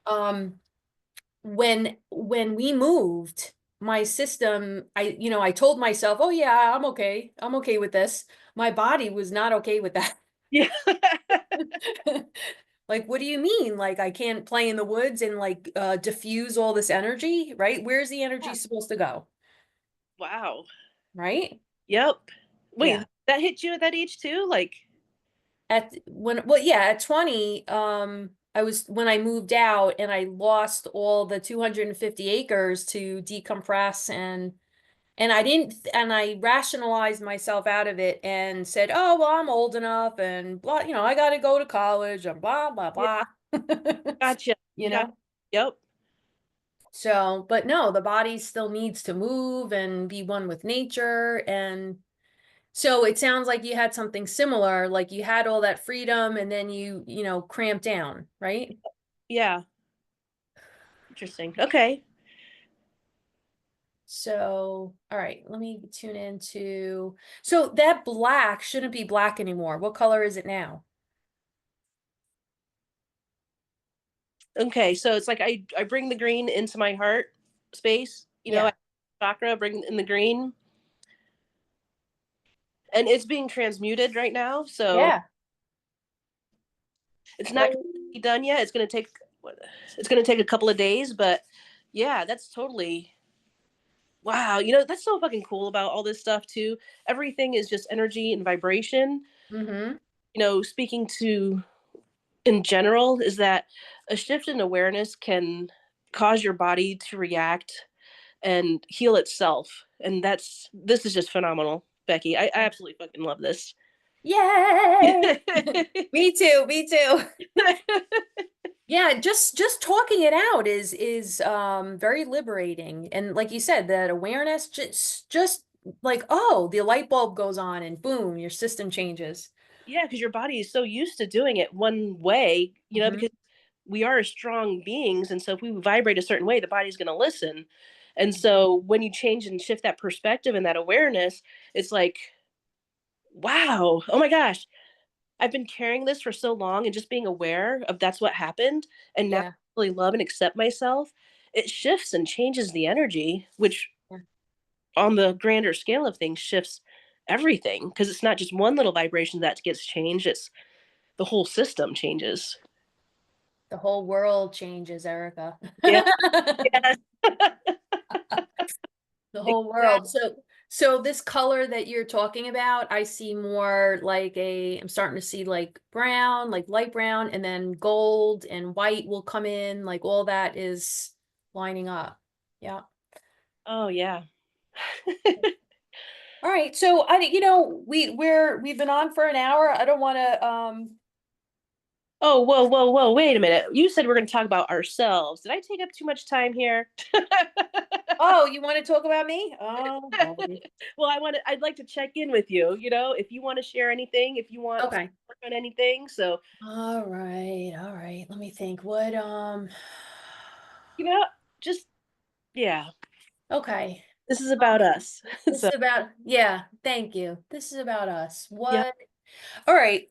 When we moved, my system, I told myself, oh yeah, I'm okay. I'm okay with this. My body was not okay with that. Yeah. Like, what do you mean? Like, I can't play in the woods and like diffuse all this energy, right? Where's the energy Yeah. supposed to go? Wow. Right? Yep. Wait, Yeah. that hit you at that age too? Like, At 20, when I moved out and I lost all the 250 acres to decompress and I rationalized myself out of it and said, oh, well, I'm old enough and blah, I got to go to college and blah, blah, yeah, blah. gotcha. You Got, know? yep. So, but no, the body still needs to move and be one with nature. And so it sounds like you had something similar, like you had all that freedom and then you cramped down, right? Yeah. Interesting. Okay. So, all right, let me tune into, so that black shouldn't be black anymore. What color is it now? Okay. So it's like I bring the green into my heart space, Yeah. chakra, bring in the green, and it's being transmuted right now. So Yeah. it's not Well, completely done yet. It's going to take a couple of days, but yeah, that's totally wow. That's so fucking cool about all this stuff too. Everything is just energy and vibration. mm-hmm. Speaking to in general is that a shift in awareness can cause your body to react and heal itself. And this is just phenomenal, Becky. I absolutely fucking love this. Yay! Me too, me too. Yeah, just talking it out is very liberating. And like you said, that awareness just like, oh, the light bulb goes on and boom, your system changes. Yeah, because your body is so used to doing it one way, Mhm. because we are strong beings. And so if we vibrate a certain way, the body's going to listen. And so when you change and shift that perspective and that awareness, it's like, wow, oh my gosh, I've been carrying this for so long and just being aware of that's what happened. And now I Yeah. really love and accept myself. It shifts and changes the energy, which Yeah. on the grander scale of things shifts everything because it's not just one little vibration that gets changed, it's the whole system changes. The whole world changes, Erica. Yeah. Yes. The whole Exactly. world. So this color that you're talking about, I see more like I'm starting to see like brown, like light brown, and then gold and white will come in, like all that is lining up. Yeah. Oh yeah. All right. So we've been on for an hour. I don't want to Oh, whoa, wait a minute. You said we're going to talk about ourselves. Did I take up too much time here? oh, you want to talk about me? Oh, boy. Well, I'd like to check in with you, if you want to share anything, if you want to Okay. work on anything. So, All right. All right. Let me think. What you know, just yeah. okay. This is about us. This So, is about, yeah, thank you. This is about us. yeah. All right.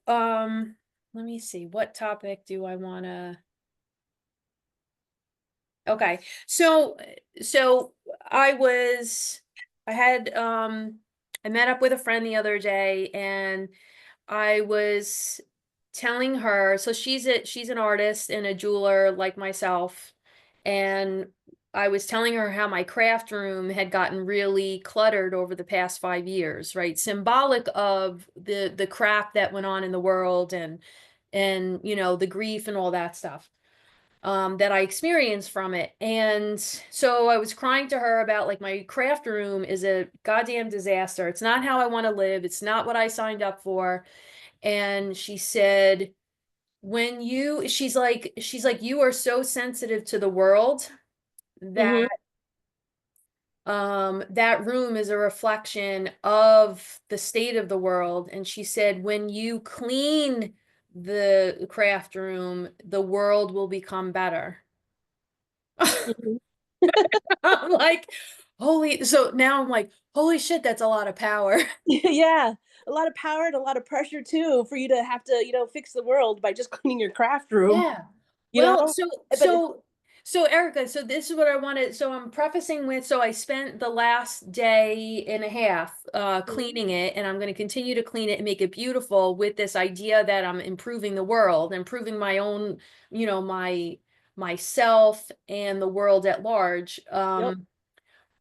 Let me see. What topic do I want to, okay. So I was, I had, I met up with a friend the other day and I was telling her, so she's an artist and a jeweler like myself, and I was telling her how my craft room had gotten really cluttered over the past 5 years, right? Symbolic of the crap that went on in the world and the grief and all that stuff that I experienced from it. And so I was crying to her about like my craft room is a goddamn disaster. It's not how I want to live. It's not what I signed up for. And she said, she's like, you are so sensitive to the world that Mm-hmm. that room is a reflection of the state of the world. And she said, when you clean the craft room, the world will become better. Mhm. I'm like, so now I'm like, holy shit, that's a lot of power. Yeah, a lot of power and a lot of pressure too for you to have to, fix the world by just cleaning your craft room, Yeah. you know? Well, But it's so Erica, so this is what I wanted. So I'm prefacing with, so I spent the last day and a half Mhm. cleaning it, and I'm going to continue to clean it and make it beautiful with this idea that I'm improving the world, improving my own, myself and the world at large. Yep.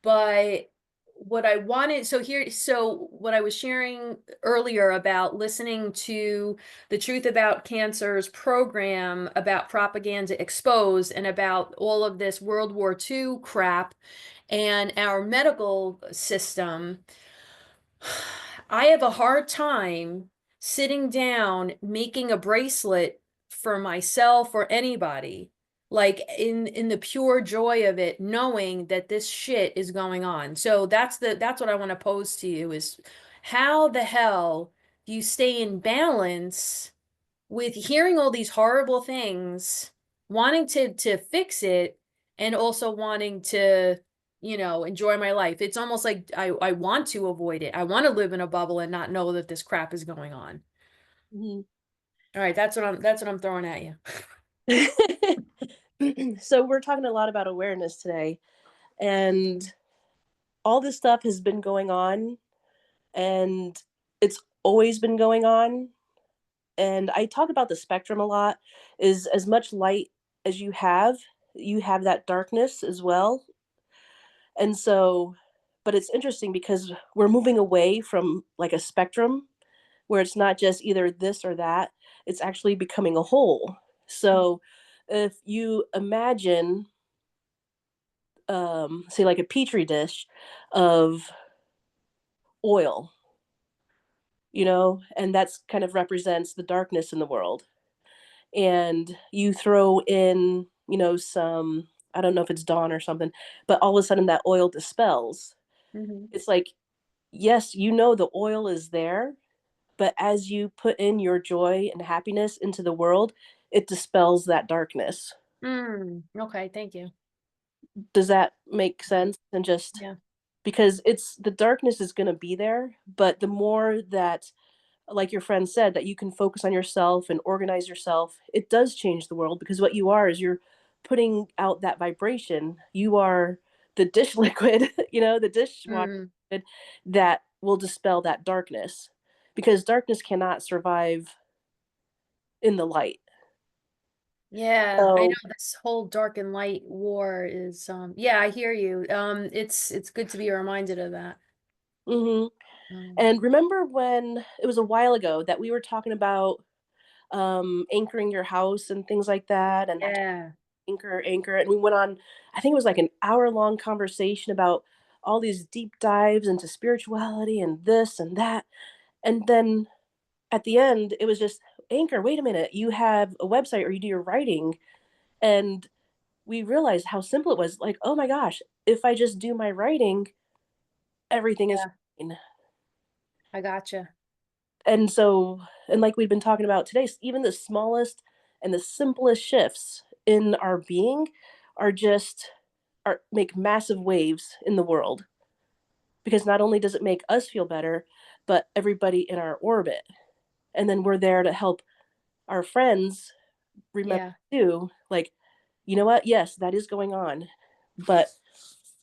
But what I wanted, so what I was sharing earlier about listening to the Truth About Cancer's program about propaganda exposed and about all of this World War II crap and our medical system, I have a hard time sitting down making a bracelet for myself or anybody, like in the pure joy of it, knowing that this shit is going on. So that's what I want to pose to you is how the hell do you stay in balance with hearing all these horrible things, wanting to fix it, and also wanting to, enjoy my life. It's almost like I want to avoid it. I want to live in a bubble and not know that this crap is going on. Mhm. All right, that's what I'm throwing at you. So we're talking a lot about awareness today, and all this stuff has been going on, and it's always been going on. And I talk about the spectrum a lot. Is as much light as you have that darkness as well. And so, but it's interesting because we're moving away from like a spectrum where it's not just either this or that, it's actually becoming a whole. So if you imagine, say, like a petri dish of oil, and that's kind of represents the darkness in the world. And you throw in, some, I don't know if it's dawn or something, but all of a sudden that oil dispels. Hmm. It's like, yes, the oil is there, but as you put in your joy and happiness into the world, it dispels that darkness. Okay, thank you. Does that make sense? And just Yeah. because it's the darkness is going to be there, but the more that, like your friend said, that you can focus on yourself and organize yourself, it does change the world because what you are is you're putting out that vibration. You are the dish liquid, the dishwater Mm. liquid that will dispel that darkness because darkness cannot survive in the light. Yeah, I know So, this whole dark and light war is yeah, I hear you. It's good to be reminded of that. mhm. Um, And remember when it was a while ago that we were talking about anchoring your house and things like that, and yeah. anchor, and we went on, I think it was like an hour-long conversation about all these deep dives into spirituality and this and that, and then at the end, it was just, "Anchor, wait a minute, you have a website or you do your writing," and we realized how simple it was, like, "Oh my gosh, if I just do my writing, everything is Yeah, fine." I gotcha. And so, and like we've been talking about today, even the smallest and the simplest shifts in our being are just are make massive waves in the world because not only does it make us feel better, but everybody in our orbit. And then we're there to help our friends remember Yeah, too, like, you know what? Yes, that is going on, but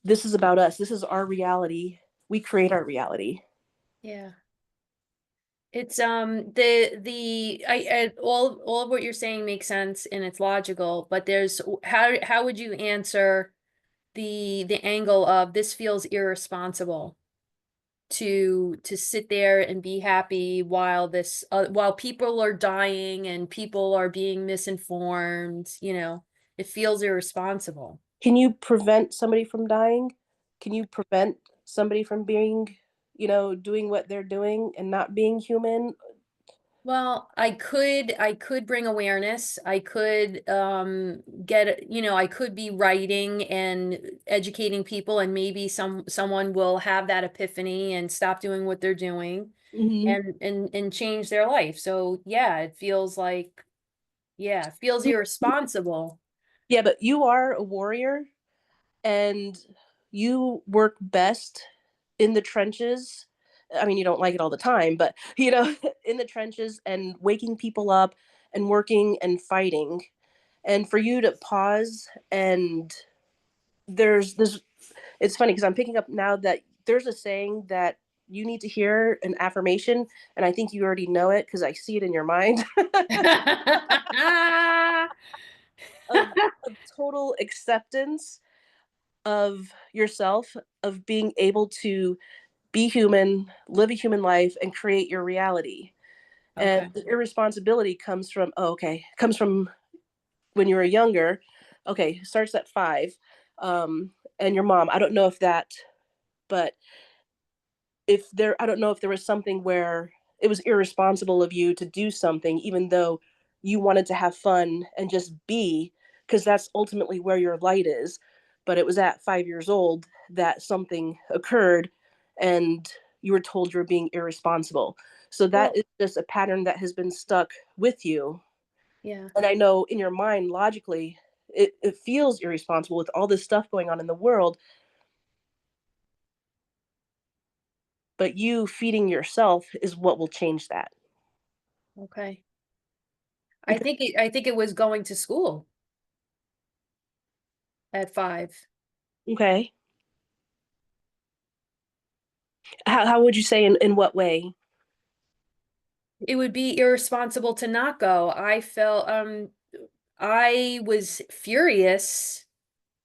this is about us. This is our reality. We create our reality. yeah. It's I all of what you're saying makes sense and it's logical, but there's how would you answer the angle of this feels irresponsible to sit there and be happy while while people are dying and people are being misinformed, it feels irresponsible. Can you prevent somebody from dying? Can you prevent somebody from being, doing what they're doing and not being human? Well, I could bring awareness. I could get, I could be writing and educating people, and maybe someone will have that epiphany and stop doing what they're doing Hmm. and change their life. So yeah, it feels like, yeah, it feels irresponsible. Yeah, but you are a warrior, and you work best in the trenches. I mean, you don't like it all the time, but in the trenches and waking people up and working and fighting. And for you to pause and there's this, it's funny because I'm picking up now that there's a saying that you need to hear an affirmation, and I think you already know it because I see it in your mind. of, of total acceptance of yourself, of being able to be human, live a human life, and create your reality. And Okay. the irresponsibility comes from, oh, okay, comes from when you were younger. Okay, starts at 5. And your mom, I don't know if that, but if there, I don't know if there was something where it was irresponsible of you to do something, even though you wanted to have fun and just be, because that's ultimately where your light is. But it was at 5 years old that something occurred and you were told you were being irresponsible. So that Well, is just a pattern that has been stuck with you. yeah. And I know in your mind, logically, it feels irresponsible with all this stuff going on in the world, but you feeding yourself is what will change that. Okay. Because, I think it was going to school at 5. okay. How would you say in what way? It would be irresponsible to not go. I was furious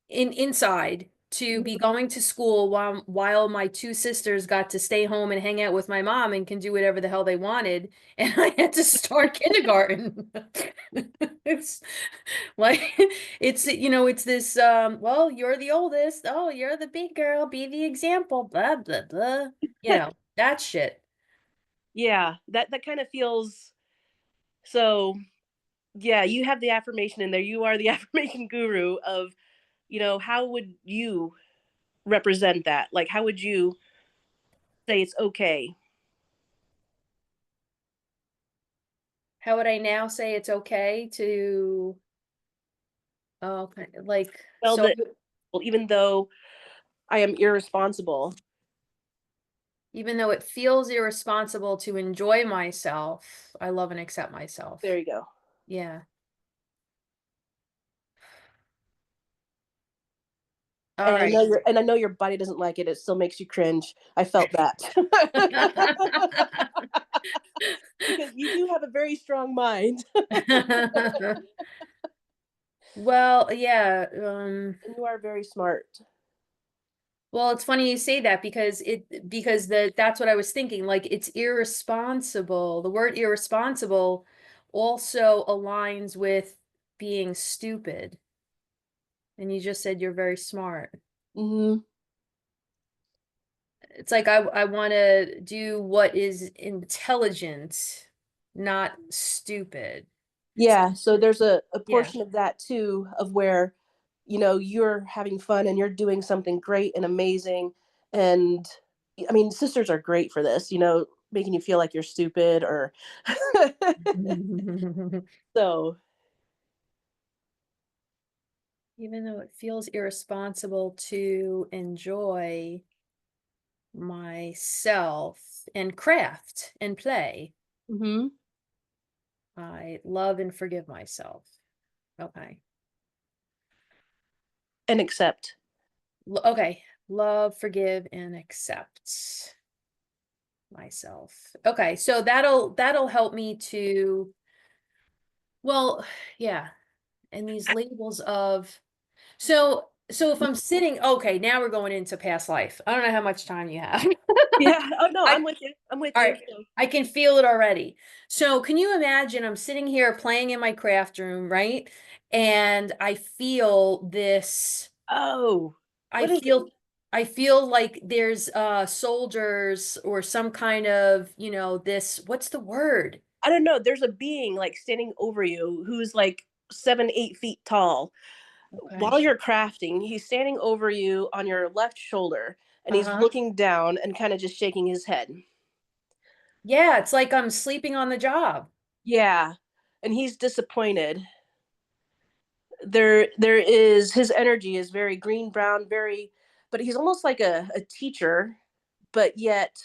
inside to be going to school while my 2 sisters got to stay home and hang out with my mom and can do whatever the hell they wanted, and I had to start kindergarten. It's like it's this well, you're the oldest. Oh, you're the big girl, be the example, blah blah blah. That shit. Yeah, that kind of feels so. Yeah, you have the affirmation in there. You are the affirmation guru of, how would you represent that? Like, how would you say it's okay? How would I now say it's okay to oh, okay, like Tell so that, well, even though I am irresponsible. even though it feels irresponsible to enjoy myself, I love and accept myself. There you go. Yeah. All And right. I know your body doesn't like it. It still makes you cringe. I felt that. Because you do have a very strong mind. Well, yeah, And you are very smart. well, it's funny you say that because that's what I was thinking. Like it's irresponsible. The word irresponsible also aligns with being stupid. And you just said you're very smart. Hmm. It's like I want to do what is intelligent, not stupid. Yeah, so there's a Yeah. portion of that too, of where, you're having fun and you're doing something great and amazing. And I mean, sisters are great for this, making you feel like you're stupid or so. Even though it feels irresponsible to enjoy myself and craft and play, Hmm. I love and forgive myself. Okay. And accept. Okay. Love, forgive, and accept myself. Okay. So that'll help me to, well, yeah. And these labels of so if I'm sitting, okay, now we're going into past life. I don't know how much time you have. Yeah. Oh no, I I'm with you. I'm with All you. right, I can feel it already. So can you imagine I'm sitting here playing in my craft room, right? And I feel this, Oh, I what is it? feel I feel like there's soldiers or some kind of, this, what's the word? I don't know, there's a being like standing over you who's like 7, 8 feet tall. Okay. While you're crafting, he's standing over you on your left shoulder and he's Uh-huh. looking down and kind of just shaking his head. Yeah, it's like I'm sleeping on the job. Yeah. And he's disappointed. There is, his energy is very green brown, very, but he's almost like a teacher, but yet,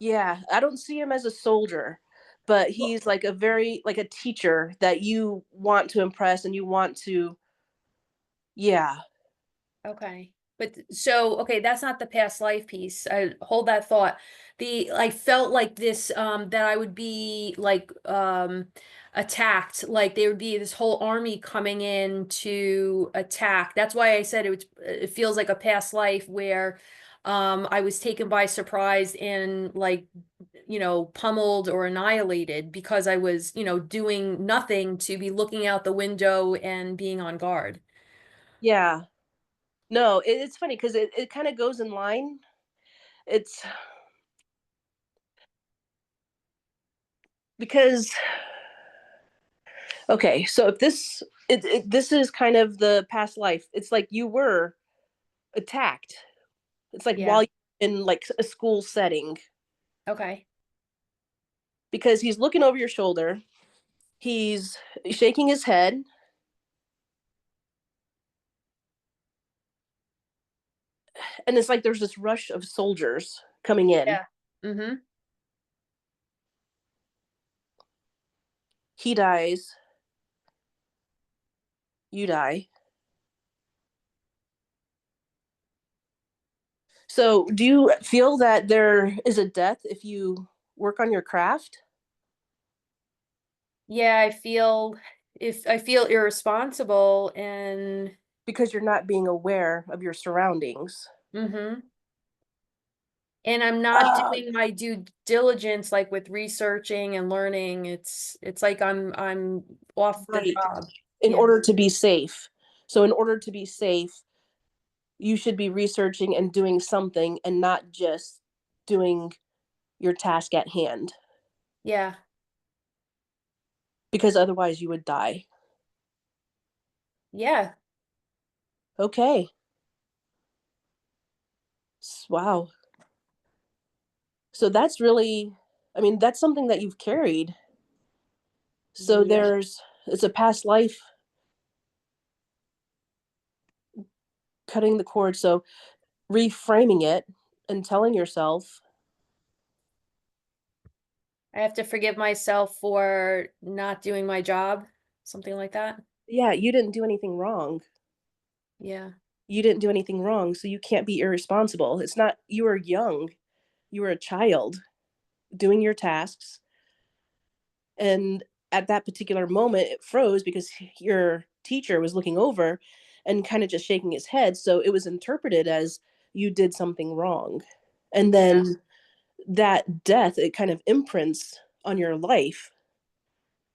yeah, I don't see him as a soldier, but Well, he's like a very, like a teacher that you want to impress and you want to, yeah. okay. But so, okay, that's not the past life piece. I hold that thought. I felt like this, that I would be like, attacked, like there would be this whole army coming in to attack. That's why I said it feels like a past life where, I was taken by surprise and like, pummeled or annihilated because I was, doing nothing to be looking out the window and being on guard. Yeah. No, it's funny because it kind of goes in line. It's because, okay, so if this is kind of the past life, it's like you were attacked. It's like Yeah. while you're in like a school setting, Okay. because he's looking over your shoulder, he's shaking his head, and it's like there's this rush of soldiers coming in. Yeah. Mm-hmm. He dies, you die. So, do you feel that there is a death if you work on your craft? Yeah, I feel irresponsible and Because you're not being aware of your surroundings. mm-hmm. And I'm not Uh, doing my due diligence like with researching and learning. It's like I'm off the right. job. In Yeah. order to be safe. So, in order to be safe, you should be researching and doing something and not just doing your task at hand, Yeah. because otherwise you would die. Yeah. Okay. Wow. So that's really, I mean, that's something that you've carried. So Yeah. it's a past life cutting the cord. So reframing it and telling yourself, I have to forgive myself for not doing my job, something like that. yeah, you didn't do anything wrong. Yeah. You didn't do anything wrong. So you can't be irresponsible. It's not, you were young, you were a child doing your tasks. And at that particular moment, it froze because your teacher was looking over and kind of just shaking his head. So it was interpreted as you did something wrong. And Yeah. then that death, it kind of imprints on your life.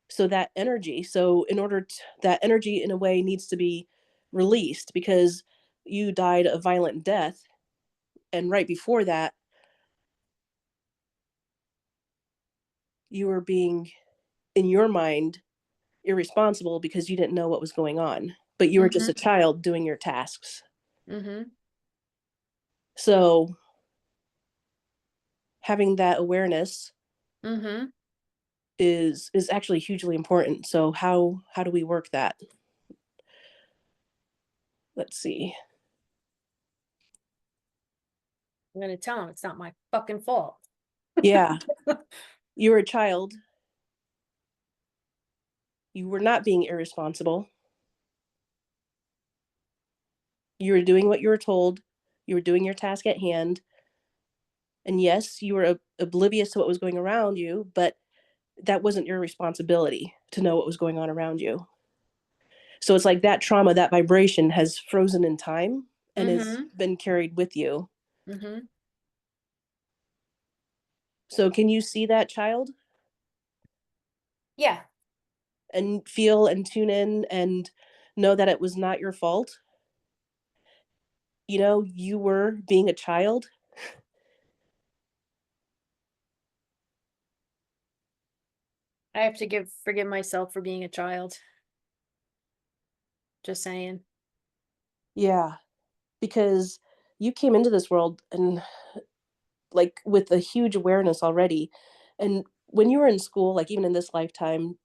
So that energy, so in order to, that energy in a way needs to be released because you died a violent death. And right before that, you were being, in your mind, irresponsible because you didn't know what was going on, but you were just Mm-hmm. a child doing your tasks. Mm-hmm. So having that awareness Mm-hmm. is actually hugely important. So how do we work that? Let's see. I'm gonna tell him it's not my fucking fault. Yeah, you were a child. You were not being irresponsible. You were doing what you were told. You were doing your task at hand. And yes, you were oblivious to what was going around you, but that wasn't your responsibility to know what was going on around you. So it's like that trauma, that vibration has frozen in time and has Mm-hmm. been carried with you. Mm-hmm. So can you see that child Yeah. and feel and tune in and know that it was not your fault? You know, you were being a child. I have to forgive myself for being a child. Just saying. Yeah, because you came into this world and like with a huge awareness already. And when you were in school, like even in this lifetime,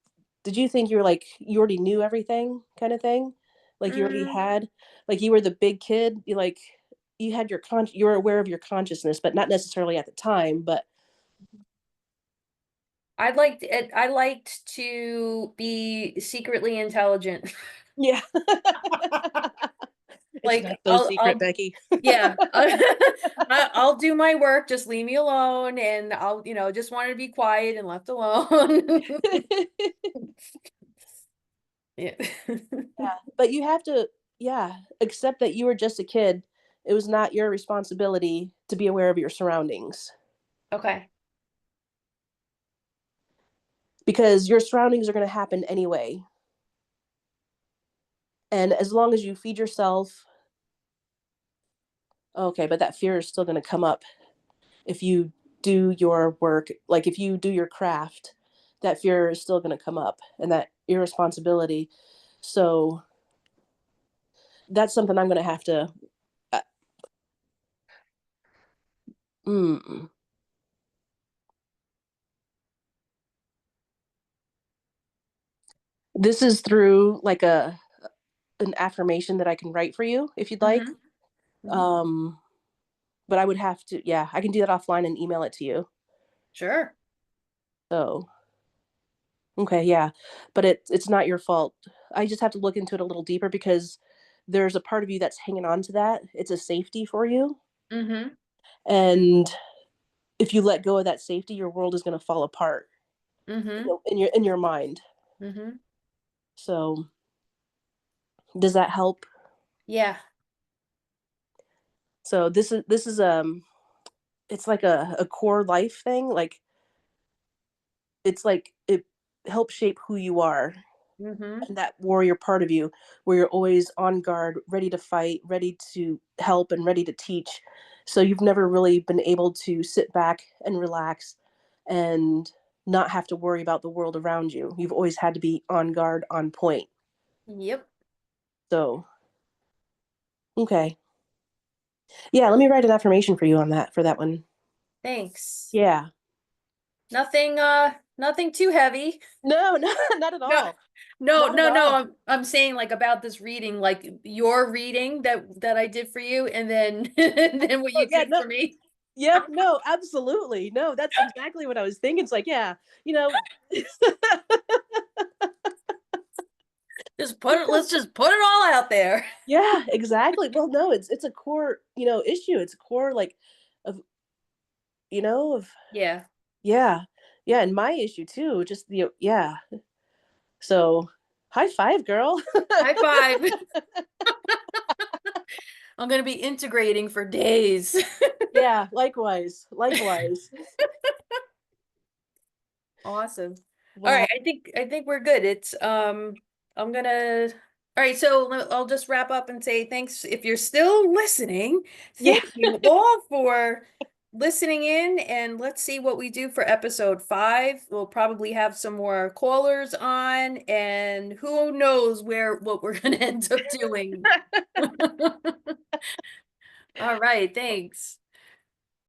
did you think you were like you already knew everything kind of thing? Like you already Mm, had like you were the big kid, you like you had your you were aware of your consciousness, but not necessarily at the time, but I liked to be secretly intelligent. yeah. It's Like not so secret, Becky. yeah, I'll do my work. Just leave me alone, and I'll, just wanted to be quiet and left alone. Yeah. Yeah, but you have to, yeah, accept that you were just a kid. It was not your responsibility to be aware of your surroundings Okay. because your surroundings are going to happen anyway. And as long as you feed yourself, okay, but that fear is still going to come up if you do your work, like if you do your craft, that fear is still going to come up and that irresponsibility. So that's something I'm going to have to. Uh, mm, this is through like an affirmation that I can write for you if you'd like. Mm-hmm. Mm-hmm. Um, but I would have to, yeah, I can do that offline and email it to you. Sure. So, okay, yeah, but it's not your fault. I just have to look into it a little deeper because there's a part of you that's hanging on to that. It's a safety for you, Mm-hmm. and if you let go of that safety, your world is going to fall apart Mm-hmm. in your mind. Mm-hmm. So, does that help? Yeah. So this is it's like a core life thing. Like it's like it helps shape who you are Mm-hmm. and that warrior part of you where you're always on guard, ready to fight, ready to help, and ready to teach. So you've never really been able to sit back and relax and not have to worry about the world around you. You've always had to be on guard, on point. Yep. So, okay. Yeah, let me write an affirmation for you on that, for that one. Thanks. Yeah. Nothing too heavy. No, no, not at No, all. no, Not at no, no. all. I'm saying like about this reading, like your reading that I did for you, and then and then what Oh, you yeah, did no. for me. Yep, no, absolutely. No, that's exactly what I was thinking. It's like, yeah, you know, Let's just put it all out there. yeah, exactly. Well, no, it's a core, issue. It's a core like of, of Yeah. yeah. Yeah, and my issue too, just the yeah. So, high five, girl. High five. I'm gonna be integrating for days. Yeah, likewise. Likewise. Awesome. All Wow. right, I think we're good. It's I'm gonna all right, so I'll just wrap up and say thanks if you're still listening. Yeah. Thank you all for listening in, and let's see what we do for episode 5. We'll probably have some more callers on, and who knows what we're gonna end up doing. All right, thanks.